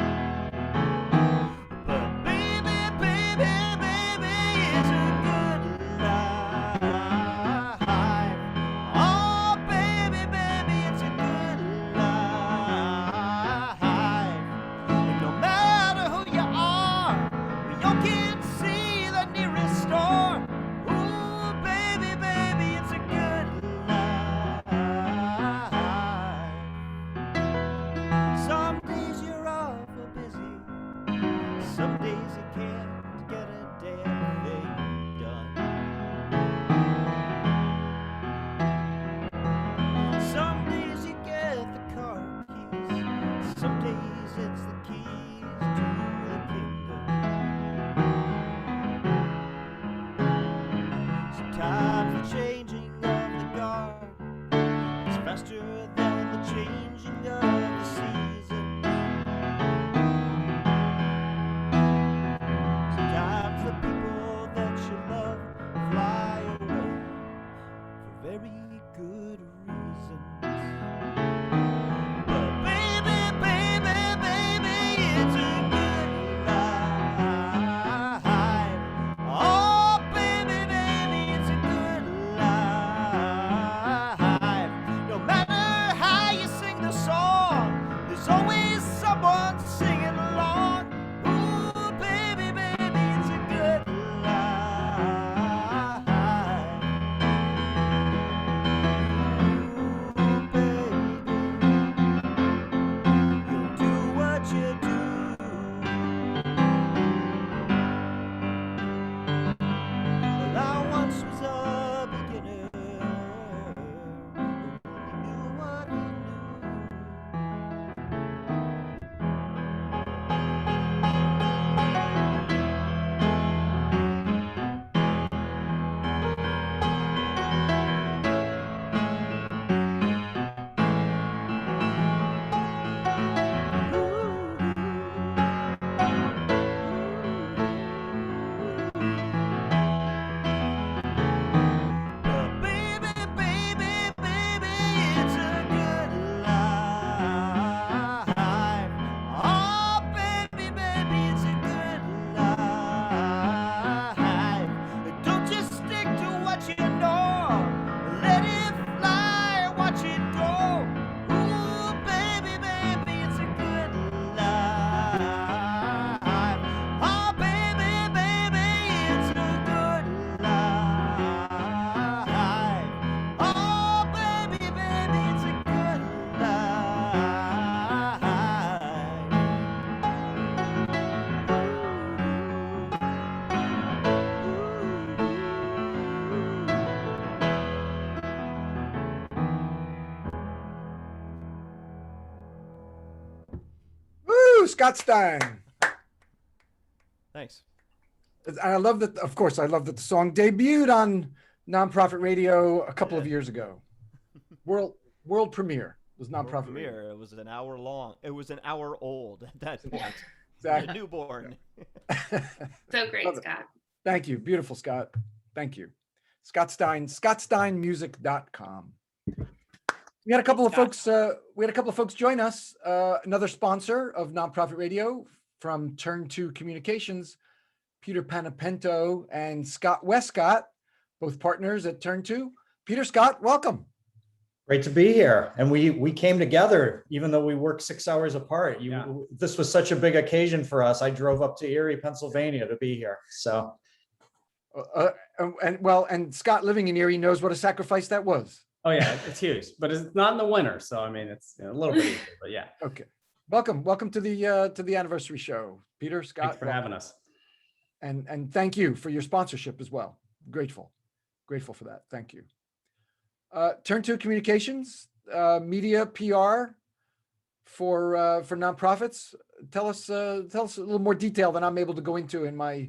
But baby, baby, baby, it's a good life. Oh, baby, baby, it's a good life. And no matter who you are, you can see the nearest store. Some days you can't get a damn thing done. Some days you get the car keys. Some days it's the keys to the kingdom. Sometimes the changing of the guard is faster than the changing of the season. The people that you love fly away for very good reasons. But baby, baby, baby, it's a good life. Oh, baby, baby, it's a good life. No matter how you sing the song, there's always someone singing along. Ooh, baby, baby, it's a good life. Ooh, Scott Stein. Thanks. And I love that, of course, I love that the song debuted on Nonprofit Radio a couple of years ago. World premiere was Nonprofit Radio. It was an hour long. It was an hour old at that point. Exactly. A newborn. So great, Scott. Thank you. Beautiful, Scott. Thank you. Scott Stein, scottsteinmusic.com. We had a couple of folks join us. Another sponsor of Nonprofit Radio from Turn 2 Communications, Peter Panapento and Scott Westcott, both partners at Turn 2. Peter, Scott, welcome. Great to be here. And we came together, even though we work 6 hours apart. This was such a big occasion for us. I drove up to Erie, Pennsylvania to be here. So, and Scott living in Erie knows what a sacrifice that was. Oh yeah, it's huge, but it's not in the winter. So, I mean, it's a little bit easier, but yeah. Okay. Welcome to the anniversary show, Peter, Scott. Thanks for having us. And thank you for your sponsorship as well. Grateful for that. Thank you. Turn 2 Communications, media PR for nonprofits. Tell us a little more detail than I'm able to go into in my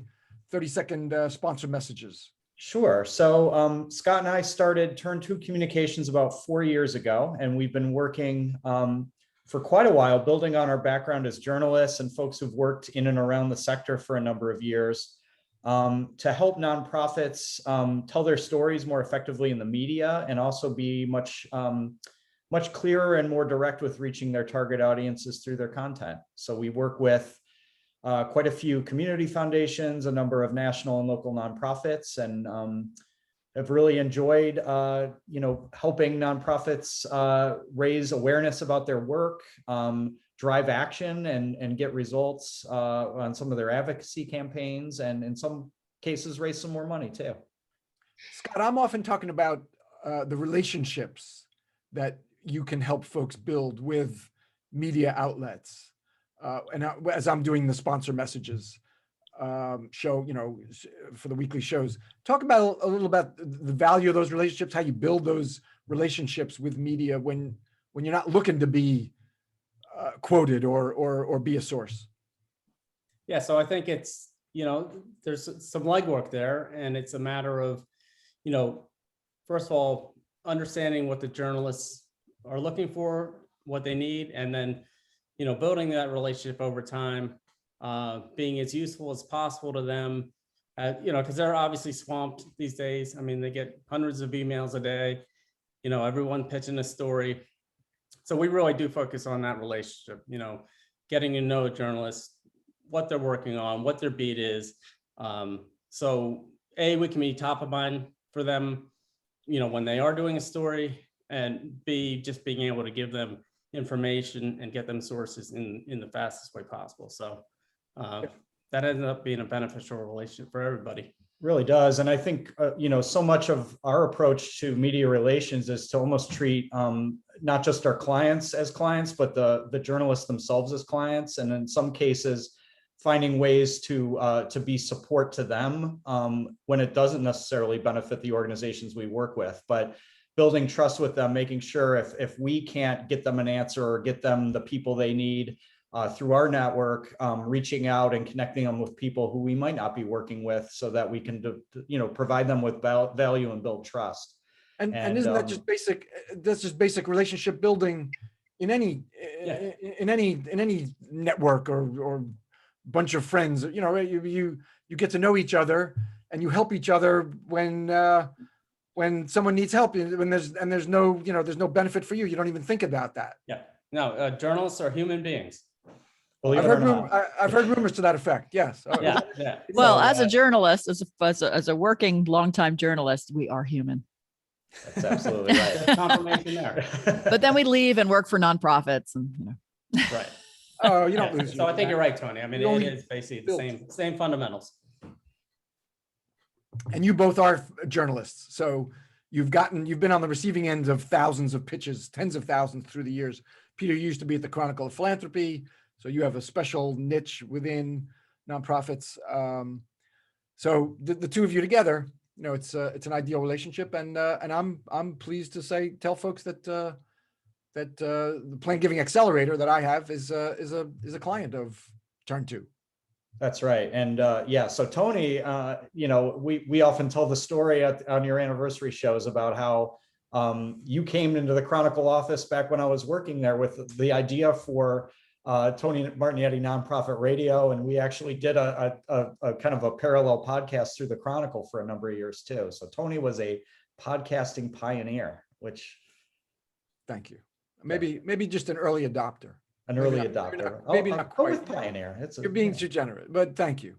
30-second sponsor messages. Sure. So Scott and I started Turn 2 Communications about 4 years ago, and we've been working for quite a while, building on our background as journalists and folks who've worked in and around the sector for a number of years to help nonprofits tell their stories more effectively in the media and also be much clearer and more direct with reaching their target audiences through their content. So we work with quite a few community foundations, a number of national and local nonprofits, and have really enjoyed, helping nonprofits raise awareness about their work, drive action, and get results on some of their advocacy campaigns, and in some cases raise some more money too. Scott, I'm often talking about the relationships that you can help folks build with media outlets. And as I'm doing the sponsor messages show, for the weekly shows, talk about a little about the value of those relationships, how you build those relationships with media when you're not looking to be quoted or be a source. Yeah, so I think it's, there's some legwork there, and it's a matter of, first of all, understanding what the journalists are looking for, what they need, and then building that relationship over time, being as useful as possible to them, because they're obviously swamped these days. I mean, they get hundreds of emails a day, everyone pitching a story. So we really do focus on that relationship, getting to know journalists, what they're working on, what their beat is. So A, we can be top of mind for them, when they are doing a story, and B, just being able to give them information and get them sources in the fastest way possible. So that ends up being a beneficial relationship for everybody. Really does. And I think, so much of our approach to media relations is to almost treat not just our clients as clients, but the journalists themselves as clients. And in some cases, finding ways to be support to them when it doesn't necessarily benefit the organizations we work with. But building trust with them, making sure if we can't get them an answer or get them the people they need through our network, reaching out and connecting them with people who we might not be working with, so that we can, provide them with value and build trust. And isn't that just basic? That's just basic relationship building in any in any network or bunch of friends. You get to know each other and you help each other when someone needs help, when there's no benefit for you. You don't even think about that. Yeah. No, journalists are human beings. I've heard rumors to that effect. Yes. Yeah. Well, as a journalist, as a working longtime journalist, we are human. That's absolutely right. Confirmation there. But then we leave and work for nonprofits, and Right. Oh, you don't lose. So I think you're right, Tony. I mean, it is basically the same fundamentals. And you both are journalists, so you've been on the receiving end of thousands of pitches, tens of thousands through the years. Peter used to be at the Chronicle of Philanthropy, so you have a special niche within nonprofits. So the two of you together, it's an ideal relationship, and I'm pleased to tell folks that that the Plan Giving Accelerator that I have is a client of Turn 2. That's right. And yeah, so Tony, we often tell the story on your anniversary shows about how you came into the Chronicle office back when I was working there with the idea for Tony Martignetti Nonprofit Radio. And we actually did a kind of a parallel podcast through the Chronicle for a number of years too. So Tony was a podcasting pioneer, which. Thank you. Maybe just an early adopter. An early adopter. Maybe not go quite. with pioneer. You're being too generous, but thank you.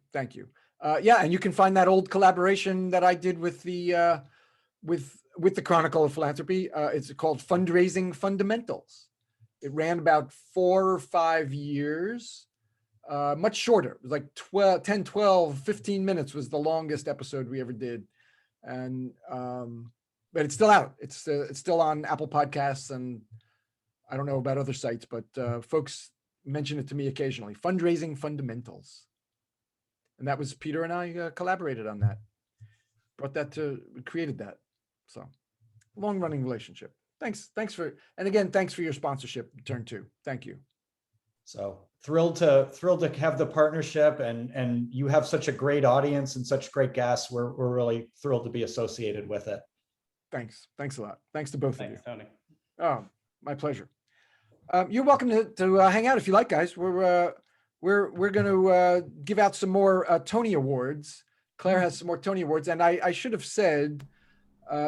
Yeah, and you can find that old collaboration that I did with the Chronicle of Philanthropy. It's called Fundraising Fundamentals. It ran about 4 or 5 years, much shorter. It was like 10, 12, 15 minutes was the longest episode we ever did. And but it's still out. It's still on Apple Podcasts, and I don't know about other sites, but folks mention it to me occasionally. Fundraising Fundamentals. And that was Peter and I collaborated on that. Created that. So long running relationship. Thanks for your sponsorship, Turn 2. Thank you. So thrilled to have the partnership, and you have such a great audience and such great guests. We're really thrilled to be associated with it. Thanks a lot. Thanks to both of you. Tony. Oh, my pleasure. You're welcome to hang out if you like, guys. We're going to give out some more Tony Awards. Claire has some more Tony Awards, and I should have said,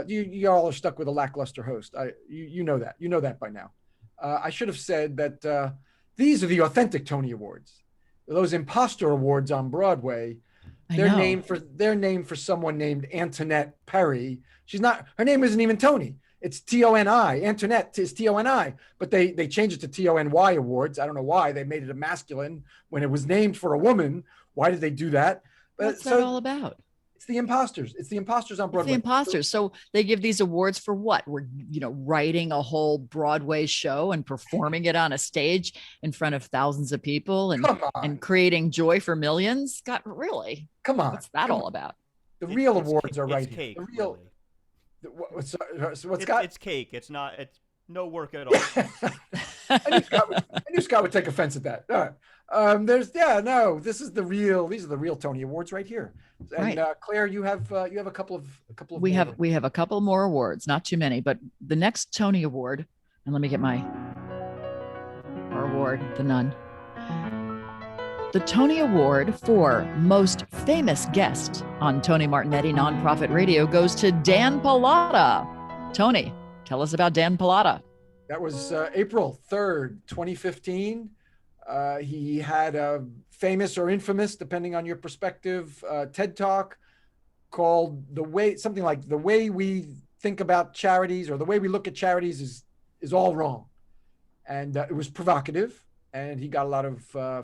you all are stuck with a lackluster host. You know that by now. I should have said that these are the authentic Tony Awards. Those imposter awards on Broadway, they're named for someone named Antoinette Perry. Her name isn't even Tony. It's T-O-N-I. Antoinette is T-O-N-I, but they changed it to T-O-N-Y Awards. I don't know why they made it a masculine when it was named for a woman. Why did they do that? What's that all about? It's the imposters. It's the imposters on Broadway. It's the imposters. So they give these awards for what? We're, writing a whole Broadway show and performing it on a stage in front of thousands of people and creating joy for millions. God, really? Come on. What's that all about? The real awards are right cake, here. The real. Really. It's cake. It's not. It's no work at all. I knew Scott would take offense at that. All right. This is the real. These are the real Tony Awards right here. And right. Claire, you have a couple of. We have a couple more awards, not too many, but the next Tony Award, and let me get our award, the Nun. The Tony Award for Most Famous Guest on Tony Martignetti Nonprofit Radio goes to Dan Palada. Tony, tell us about Dan Palada. That was April 3rd, 2015. He had a famous or infamous, depending on your perspective, TED Talk called The Way We Think About Charities, or The Way We Look at Charities is all wrong. And it was provocative, and he got a lot of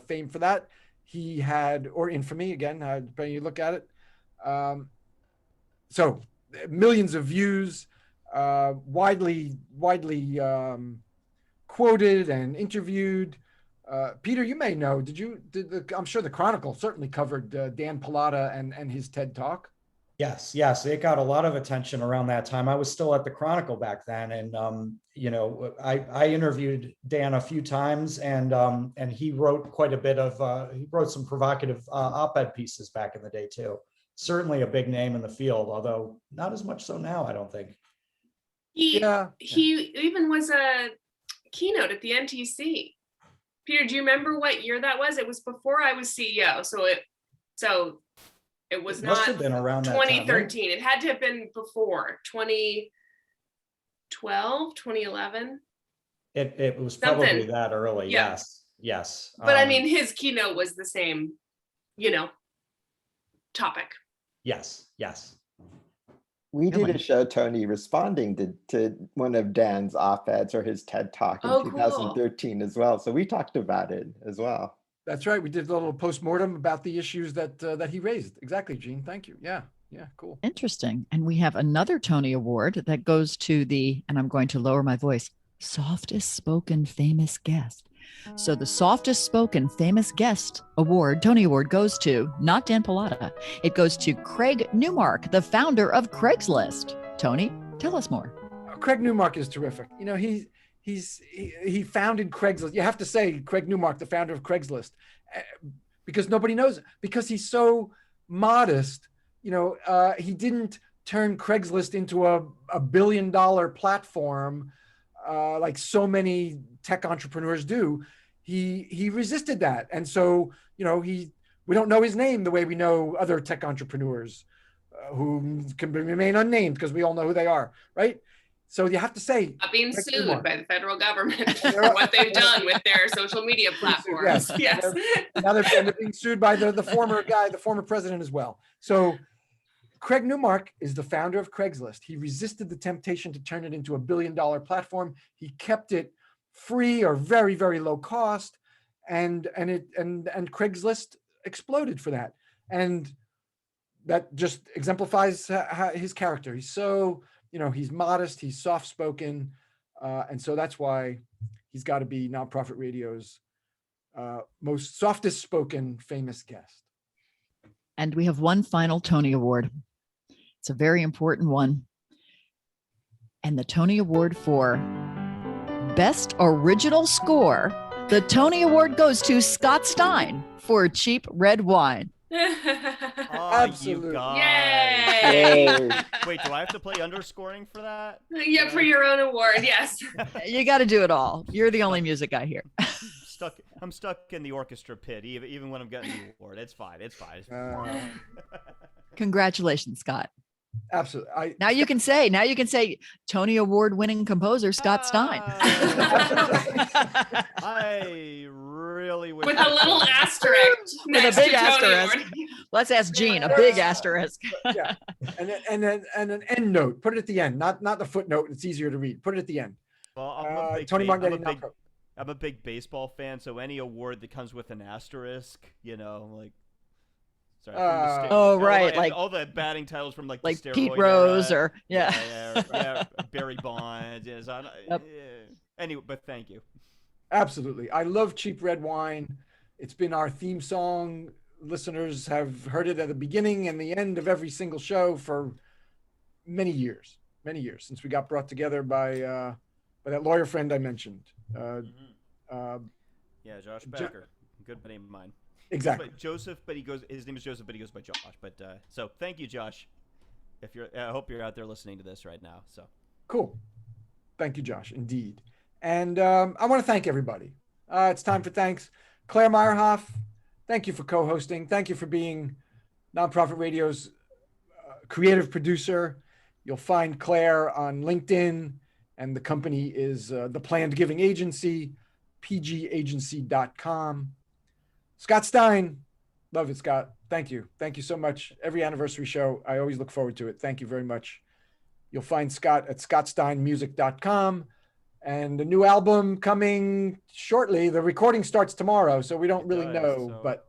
fame for that. He had, or infamy, again, depending you look at it. So millions of views, widely quoted and interviewed. Peter, you may know, I'm sure the Chronicle certainly covered Dan Palada and his TED Talk. Yes, it got a lot of attention around that time. I was still at the Chronicle back then, and I interviewed Dan a few times, and he wrote quite a bit of he wrote some provocative op-ed pieces back in the day too. Certainly a big name in the field, although not as much so now, I don't think. He even was a keynote at the NTC. Peter, do you remember what year that was? It was before I was CEO, so it was must not have been around 2013. that time, right? It had to have been before 2012, 2011. It was Something. probably that early. Yeah. Yes. But I mean, his keynote was the same, topic. Yes. We did a show, Tony, responding to one of Dan's op-eds or his TED Talk in 2013 as well. So we talked about it as well. That's right. We did a little postmortem about the issues that he raised. Exactly, Gene. Thank you. Yeah, cool. Interesting. And we have another Tony Award that goes to and I'm going to lower my voice, softest spoken famous guest. So the softest spoken famous guest award, Tony Award, goes to not Dan Palada. It goes to Craig Newmark, the founder of Craigslist. Tony, tell us more. Craig Newmark is terrific. He he founded Craigslist. You have to say Craig Newmark, the founder of Craigslist, because nobody knows it, because he's so modest. He didn't turn Craigslist into a $1 billion platform like so many tech entrepreneurs do. He resisted that, and so we don't know his name the way we know other tech entrepreneurs who can remain unnamed because we all know who they are, right? So you have to say, not being sued by the federal government for what they've done with their social media platforms. Yes. Now they're being sued by the former guy, the former president as well. So Craig Newmark is the founder of Craigslist. He resisted the temptation to turn it into $1 billion platform. He kept it free or very, very low cost, and Craigslist exploded for that. And that just exemplifies his character. He's so, he's modest, he's soft-spoken, and so that's why he's got to be Nonprofit Radio's most softest spoken famous guest. And we have one final Tony Award. It's a very important one. And the Tony Award for Best Original Score, the Tony Award goes to Scott Stein for Cheap Red Wine. Absolutely. You guys. Yay! Wait, do I have to play underscoring for that? Yeah, for your own award, yes. You got to do it all. You're the only music guy here. I'm stuck in the orchestra pit, even when I'm getting the award. It's fine. Congratulations, Scott. Absolutely. Now you can say Tony Award winning composer Scott Stein. I really wish with a little asterisk. With a big asterisk. Let's ask Gene, a big asterisk. Yeah. And an end note. Put it at the end, not the footnote. It's easier to read. Put it at the end. Well, Tony Martignetti. I'm a big baseball fan, so any award that comes with an asterisk, like. Sorry, right, like all the batting titles from like the Pete steroid Rose era. yeah, Barry Bonds. Anyway, but thank you. Absolutely, I love Cheap Red Wine. It's been our theme song. Listeners have heard it at the beginning and the end of every single show for many years since we got brought together by that lawyer friend I mentioned. Josh Becker, good buddy of mine. Exactly. His name is Joseph, but he goes by Josh. But so thank you, Josh. I hope you're out there listening to this right now. So cool. Thank you, Josh. Indeed. And I want to thank everybody. It's time for thanks. Claire Meyerhoff, thank you for co-hosting. Thank you for being Nonprofit Radio's creative producer. You'll find Claire on LinkedIn, and the company is the Planned Giving Agency, pgagency.com. Scott Stein, love it, Scott. Thank you. Thank you so much. Every anniversary show, I always look forward to it. Thank you very much. You'll find Scott at scottsteinmusic.com, and a new album coming shortly. The recording starts tomorrow, so we don't really know, but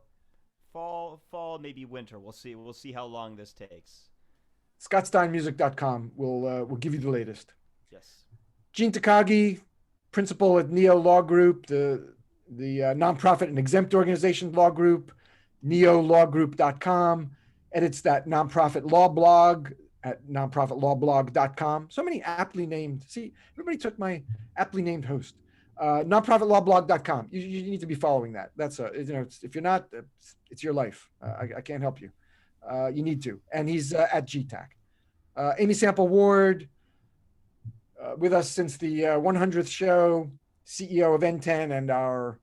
fall, maybe winter. We'll see. We'll see how long this takes. scottsteinmusic.com will give you the latest. Yes. Gene Takagi, principal at Neo Law Group, the nonprofit and exempt organization law group, neolawgroup.com, edits that nonprofit law blog at nonprofitlawblog.com. So many aptly named. See, everybody took my aptly named host. Nonprofitlawblog.com. You need to be following that. That's if you're not, it's your life. I can't help you. You need to. And he's at GTAC. Amy Sample Ward, with us since the 100th show, CEO of N10 and our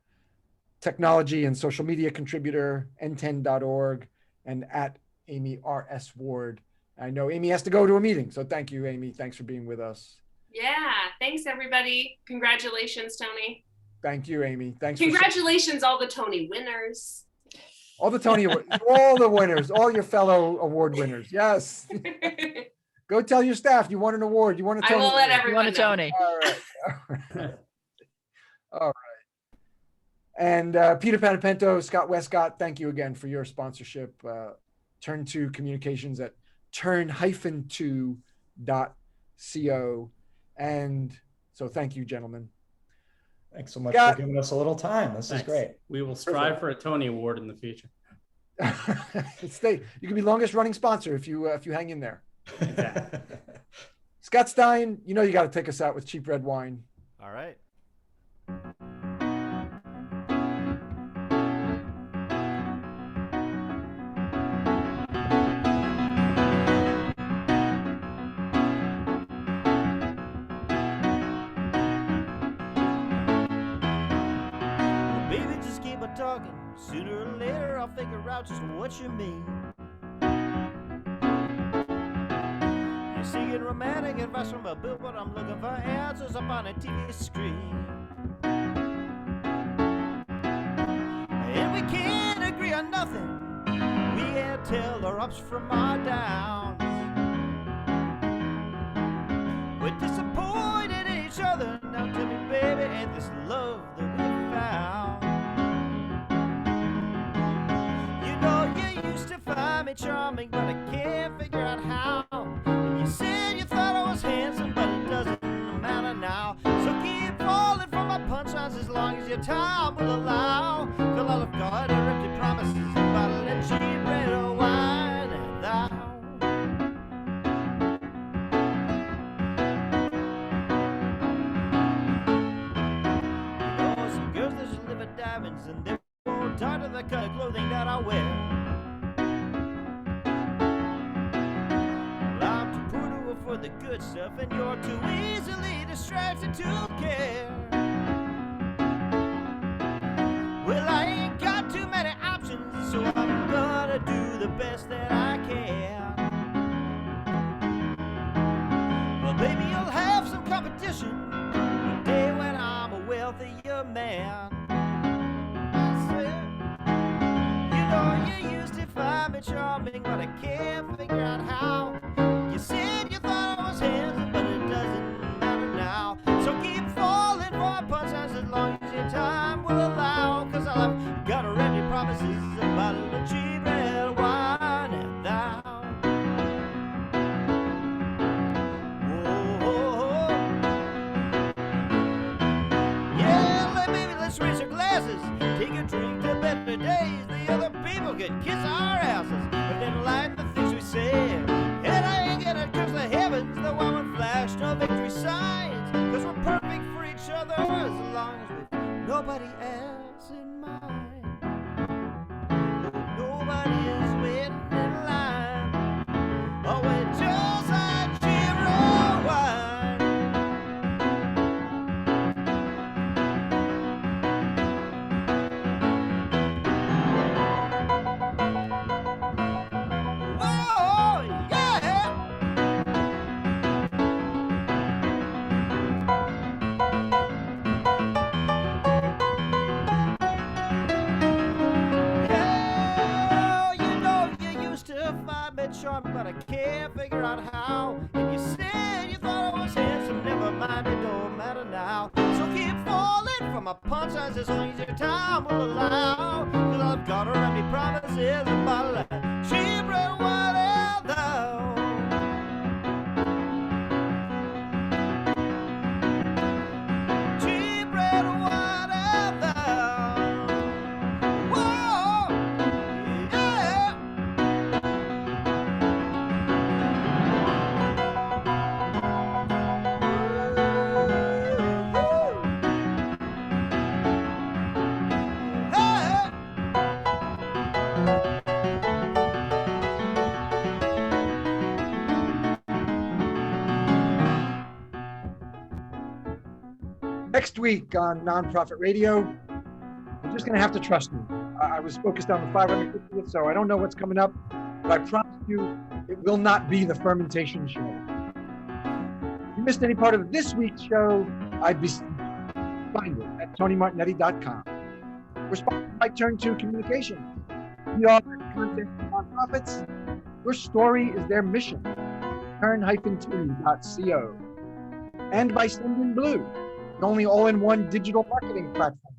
technology and social media contributor, n10.org, and at Amy R.S. Ward. I know Amy has to go to a meeting, so thank you, Amy. Thanks for being with us. Yeah, thanks, everybody. Congratulations, Tony. Thank you, Amy. Thanks. Congratulations, all the Tony winners. All the Tony, all the winners, all your fellow award winners. Yes. Go tell your staff you won an award. You won a Tony. I will let everyone know. Tony. All right. All right. And Peter Panapento, Scott Westcott, thank you again for your sponsorship. Turn 2 Communications at turn-2.co. And so thank you, gentlemen. Thanks so much for giving us a little time. This is great. We will strive for a Tony Award in the future. You can be longest running sponsor if you hang in there. Scott Stein, you got to take us out with Cheap Red Wine. All right. Sooner or later I'll figure out just what you mean. You're seeking romantic advice from a billboard, I'm looking for answers up on a TV screen. And we can't agree on nothing. We can't tell our ups from our downs. We're disappointed in each other. Now tell me, baby, ain't this love that we found? You know you used to find me charming, but I can't figure out how. And you said you thought I was handsome, but it doesn't matter now. So keep falling for my punchlines as long as your time will allow. Till all of God are empty promises, a bottle of cheap red wine, and thou. Diamonds and they won't tie to the kind of clothing that I wear. Well, I'm too brutal for the good stuff, and you're too easily distracted to care. Well, I ain't got too many options, so I'm gonna do the best that I can. Well, baby, you'll have some competition one day when I'm a wealthier man. You used to find me charming, but I can't figure out how. You said you thought I was handsome, but it doesn't matter now. So keep falling for punchlines as long as your time will allow. Cause all I've got are empty promises, a bottle of cheap red wine, and thou. Whoa. Yeah, baby, let's raise our glasses. Take a drink to better days. Other people can kiss our asses, but they don't like the things we say. And I ain't gonna curse the heavens, though I won't flash no victory signs. Cause we're perfect for each other as long as we've nobody else in mind. Nobody is waiting in line. Oh, we're just like Giro wine. Charming, but I can't figure out how. And you said you thought I was handsome, never mind, it don't matter now. So keep falling for my punchlines as long as your time will allow. Cause I've got her empty promises, a bottle of cheap red wine, and thou. Cheap red wine, and thou. Whoa, yeah. Next week on Nonprofit Radio, you're just going to have to trust me. I was focused on the 550th, so I don't know what's coming up, but I promise you it will not be the fermentation show. If you missed any part of this week's show, I'd be find it at tonymartignetti.com. We're sponsored by Turn 2 Communications. We offer content for nonprofits. Your story is their mission. Turn-2.co. And by Sending Blue, the only all-in-one digital marketing platform,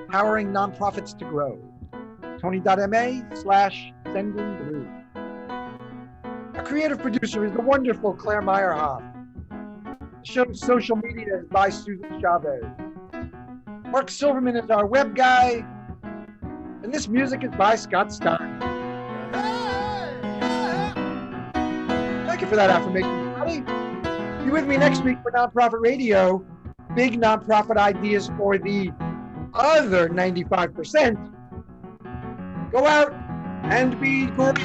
powering nonprofits to grow. Tony.ma/sendingblue. Our creative producer is the wonderful Claire Meyerhoff. The show's social media is by Susan Chavez. Mark Silverman is our web guy. And this music is by Scott Stein. Thank you for that affirmation, everybody. Be with me next week for Nonprofit Radio. Big nonprofit ideas for the other 95%. Go out and be great.